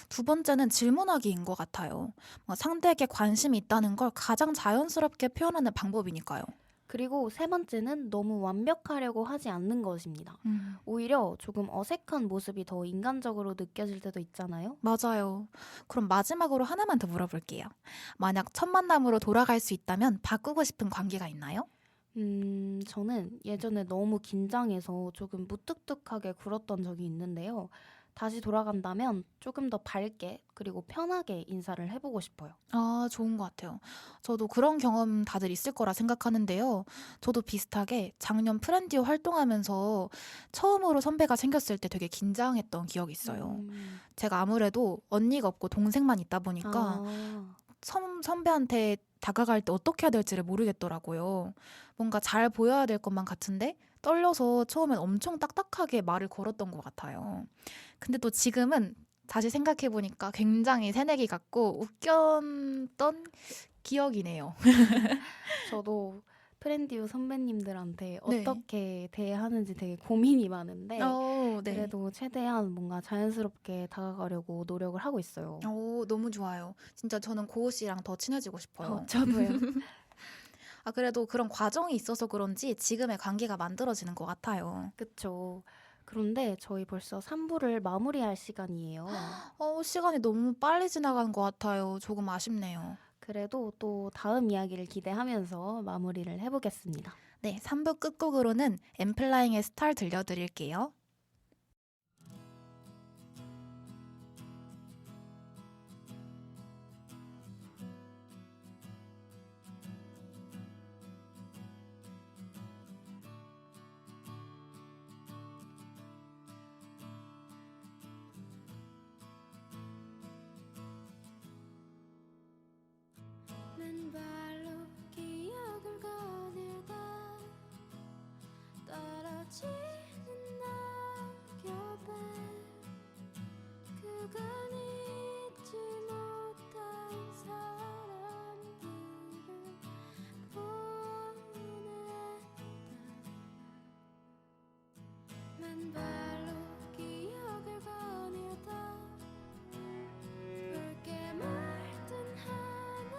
두 번째는 질문하기인 것 같아요. 상대에게 관심이 있다는 걸 가장 자연스럽게 표현하는 방법이니까요. 그리고 세 번째는 너무 완벽하려고 하지 않는 것입니다. 음, 오히려 조금 어색한 모습이 더 인간적으로 느껴질 때도 있잖아요. 맞아요. 그럼 마지막으로 하나만 더 물어볼게요. 만약 첫 만남으로 돌아갈 수 있다면 바꾸고 싶은 관계가 있나요? 저는 예전에 너무 긴장해서 조금 무뚝뚝하게 굴었던 적이 있는데요. 다시 돌아간다면 조금 더 밝게 그리고 편하게 인사를 해보고 싶어요. 좋은 것 같아요. 저도 그런 경험 다들 있을 거라 생각하는데요. 저도 비슷하게 작년 프렌디오 활동하면서 처음으로 선배가 생겼을 때 되게 긴장했던 기억이 있어요. 제가 아무래도 언니가 없고 동생만 있다 보니까 선배한테 다가갈 때 어떻게 해야 될지를 모르겠더라고요. 뭔가 잘 보여야 될 것만 같은데 떨려서 처음엔 엄청 딱딱하게 말을 걸었던 것 같아요. 근데 또 지금은 다시 생각해보니까 굉장히 새내기 같고 웃겼던 기억이네요. 저도 프렌디오 선배님들한테 네. 어떻게 대하는지 되게 고민이 많은데 네. 그래도 최대한 뭔가 자연스럽게 다가가려고 노력을 하고 있어요. 너무 좋아요. 진짜 저는 고우 씨랑 더 친해지고 싶어요. 저도요. 그래도 그런 과정이 있어서 그런지 지금의 관계가 만들어지는 것 같아요. 그쵸. 그런데 저희 벌써 3부를 마무리할 시간이에요. 시간이 너무 빨리 지나간 것 같아요. 조금 아쉽네요. 그래도 또 다음 이야기를 기대하면서 마무리를 해보겠습니다. 네, 3부 끝곡으로는 엠플라잉의 스타를 들려드릴게요. 맨발로 기억을 거닐다 떨어지는 낙엽에 그간 잊지 못한 사람들을 보냈다 맨발로 기억을 거닐다 붉게 물든 하늘에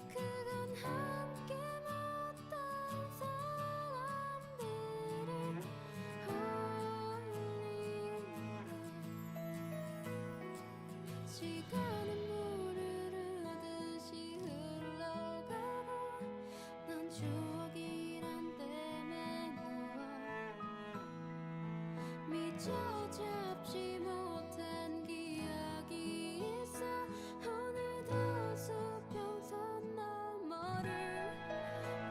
그간 함께 묻던 사람들을 흘린다 시간은 물을 흐르듯이 흘러가고 난 추억이란 댐에 누워 미처 잡지 못한 기억이 있어 오늘도 수평선 너머를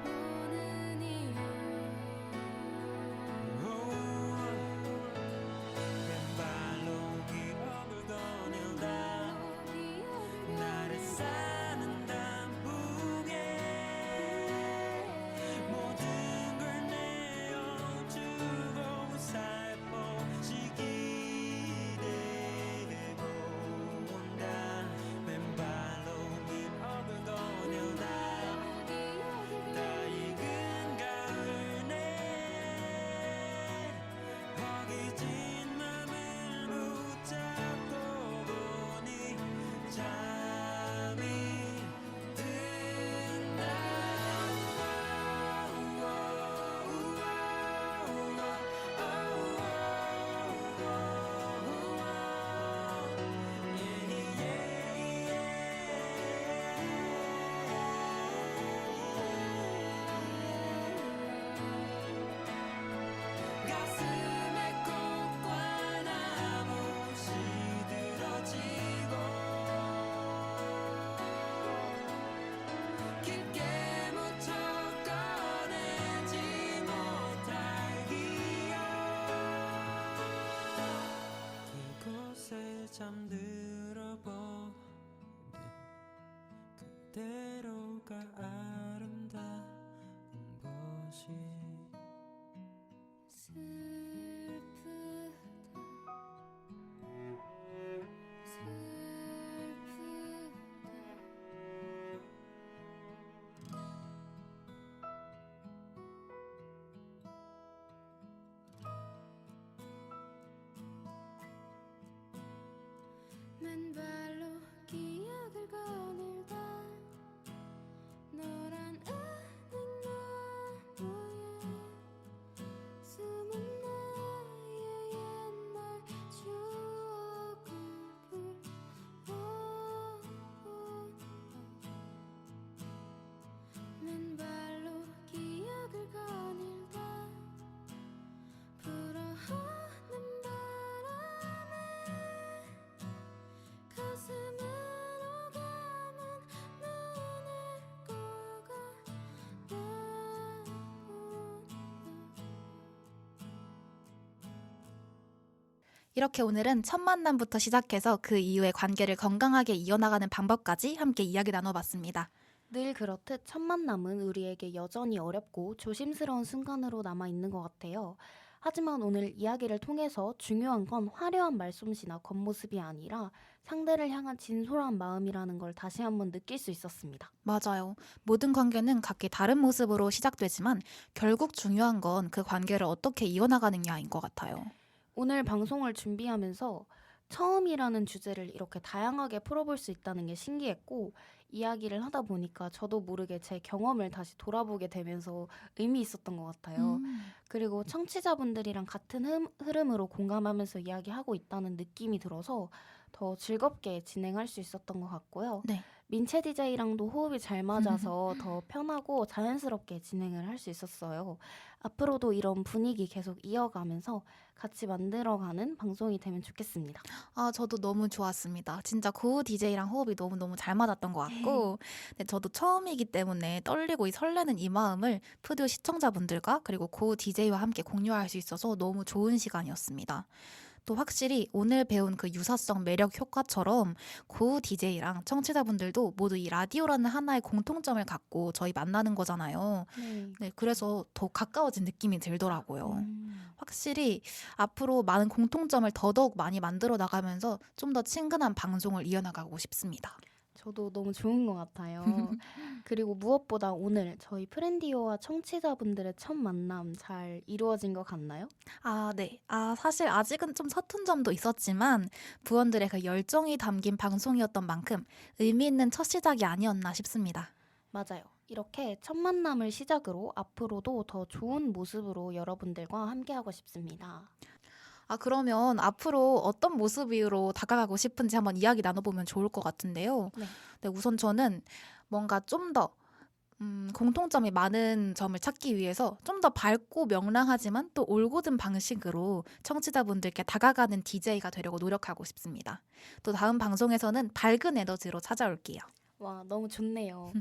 보는 이유 맨발로 때로가 아름다운 것이 맨발로 기억을 거닐다 너란 은행 나무에 숨은 나의 옛날 추억을 맨발로 기억을 거닐다 불어오는 바람에 가슴으로 감은 눈을 꺼가 이렇게 오늘은 첫 만남부터 시작해서 그 이후의 관계를 건강하게 이어나가는 방법까지 함께 이야기 나눠봤습니다. 늘 그렇듯 첫 만남은 우리에게 여전히 어렵고 조심스러운 순간으로 남아있는 것 같아요. 하지만 오늘 이야기를 통해서 중요한 건 화려한 말솜씨나 겉모습이 아니라 상대를 향한 진솔한 마음이라는 걸 다시 한번 느낄 수 있었습니다. 맞아요. 모든 관계는 각기 다른 모습으로 시작되지만 결국 중요한 건 그 관계를 어떻게 이어나가느냐인 것 같아요. 오늘 방송을 준비하면서 처음이라는 주제를 이렇게 다양하게 풀어볼 수 있다는 게 신기했고 이야기를 하다 보니까 저도 모르게 제 경험을 다시 돌아보게 되면서 의미 있었던 것 같아요. 그리고 청취자분들이랑 같은 흐름으로 공감하면서 이야기하고 있다는 느낌이 들어서 더 즐겁게 진행할 수 있었던 것 같고요. 네. 민채 DJ랑도 호흡이 잘 맞아서 더 편하고 자연스럽게 진행을 할 수 있었어요. 앞으로도 이런 분위기 계속 이어가면서 같이 만들어가는 방송이 되면 좋겠습니다. 아, 저도 너무 좋았습니다. 진짜 고우 DJ랑 호흡이 너무너무 잘 맞았던 것 같고, 네, 저도 처음이기 때문에 떨리고 설레는 이 마음을 푸디오 시청자분들과 그리고 고우 DJ와 함께 공유할 수 있어서 너무 좋은 시간이었습니다. 또 확실히 오늘 배운 그 유사성 매력 효과처럼 고우 DJ랑 청취자분들도 모두 이 라디오라는 하나의 공통점을 갖고 저희 만나는 거잖아요. 네. 네, 그래서 더 가까워진 느낌이 들더라고요. 확실히 앞으로 많은 공통점을 더더욱 많이 만들어 나가면서 좀 더 친근한 방송을 이어나가고 싶습니다. 저도 너무 좋은 것 같아요. 그리고 무엇보다 오늘 저희 프렌디오와 청취자분들의 첫 만남 잘 이루어진 것 같나요? 아, 네. 아, 사실 아직은 좀 서툰 점도 있었지만 부원들의 그 열정이 담긴 방송이었던 만큼 의미 있는 첫 시작이 아니었나 싶습니다. 맞아요. 이렇게 첫 만남을 시작으로 앞으로도 더 좋은 모습으로 여러분들과 함께하고 싶습니다. 아, 그러면 앞으로 어떤 모습으로 다가가고 싶은지 한번 이야기 나눠보면 좋을 것 같은데요. 네. 네, 우선 저는 뭔가 좀 더 공통점이 많은 점을 찾기 위해서 좀 더 밝고 명랑하지만 또 올곧은 방식으로 청취자분들께 다가가는 DJ가 되려고 노력하고 싶습니다. 또 다음 방송에서는 밝은 에너지로 찾아올게요. 와, 너무 좋네요.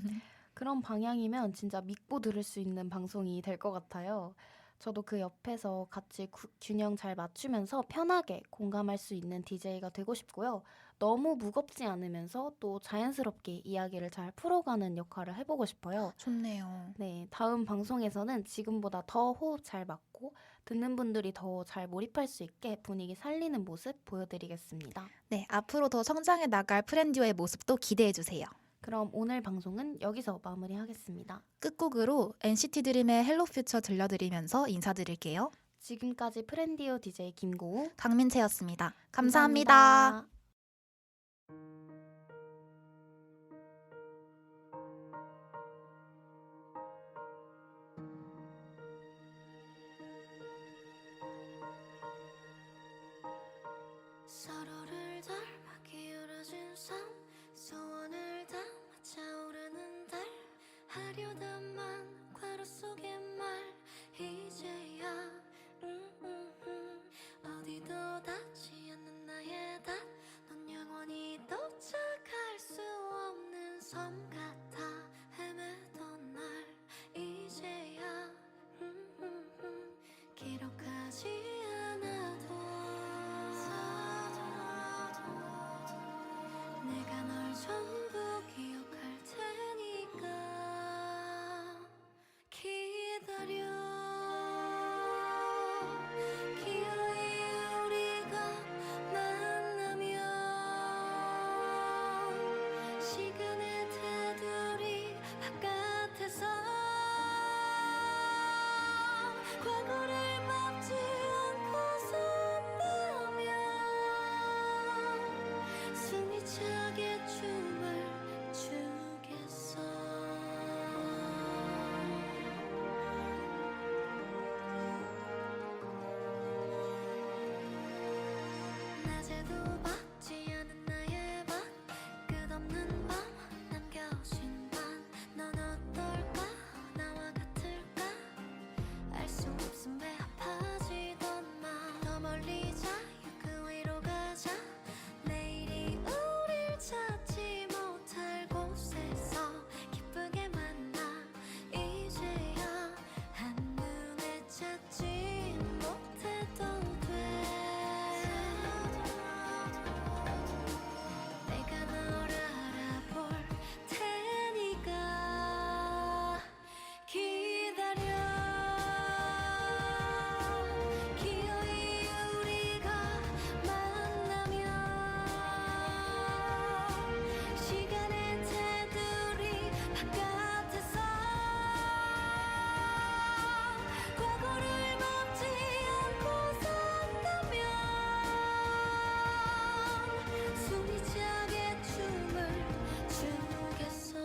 그런 방향이면 진짜 믿고 들을 수 있는 방송이 될 것 같아요. 저도 그 옆에서 같이 균형 잘 맞추면서 편하게 공감할 수 있는 DJ가 되고 싶고요. 너무 무겁지 않으면서 또 자연스럽게 이야기를 잘 풀어가는 역할을 해보고 싶어요. 좋네요. 네, 다음 방송에서는 지금보다 더 호흡 잘 맞고 듣는 분들이 더 잘 몰입할 수 있게 분위기 살리는 모습 보여드리겠습니다. 네, 앞으로 더 성장해 나갈 프렌디오의 모습도 기대해주세요. 그럼 오늘 방송은 여기서 마무리하겠습니다. 끝곡으로 NCT 드림의 헬로 퓨처 들려드리면서 인사드릴게요. 지금까지 프렌디오 DJ 김고우 강민채였습니다. 감사합니다. 서로를 닮아 기울어진 삶 소원을 담아 차오르는 달 하려다만 괄호 속의 말 이제야 어디도 닿지 않는 나의 단 넌 영원히 도착할 수 없는 섬 같아 헤매던 날 이제야 기록하지 않아도 내가 널 전부 기억할 테니 시간의 테두리 바깥에서 과거를 막지 않고 선다면 숨이 차게 춤을 추겠어. 낮에도 받지 않은 나의 맘 끝없는 밤 남겨진 밤 넌 어떨까 나와 같을까 알 수 없음 배 아파지던 맘 더 멀리 자유 그 위로 가자 내일이 우릴 찾지 못할 곳에서 기쁘게 만나 이제야 한눈에 찾지 못해도 돼 내가 널 알아볼 테니까 기다려 기어이 우리가 만나면 시간의 테두리 바깥에서 과거를 막지 않고 산다면 숨이 차게 춤을 추겠어.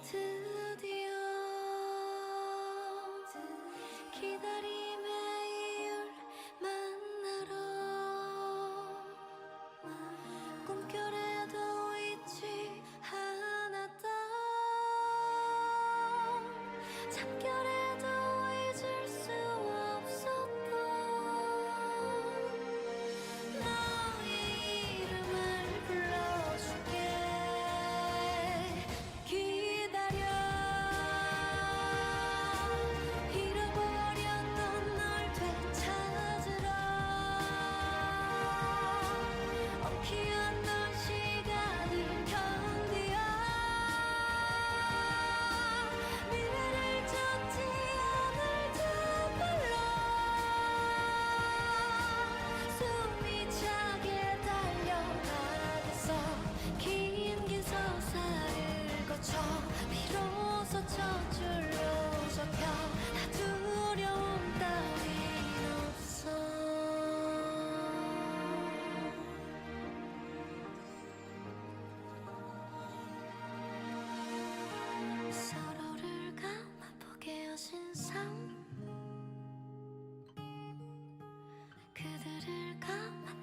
드디어 기다림의 이유를 만나러 꿈결에도 잊지 않았던 잠결에도 잊을 수 없었던 너의 이름을 불러줄게 기다려 잃어버렸던 널 되찾으러 엉키었던 시간을 견디어 미래를 쫓지 않을 저별로 숨이 차게 달려가겠어 긴 서사를 거쳐 비로소 첫 줄로 접혀 다 두려움 따윈 없어 서로를 감아보게 여신 삶 그들을 감아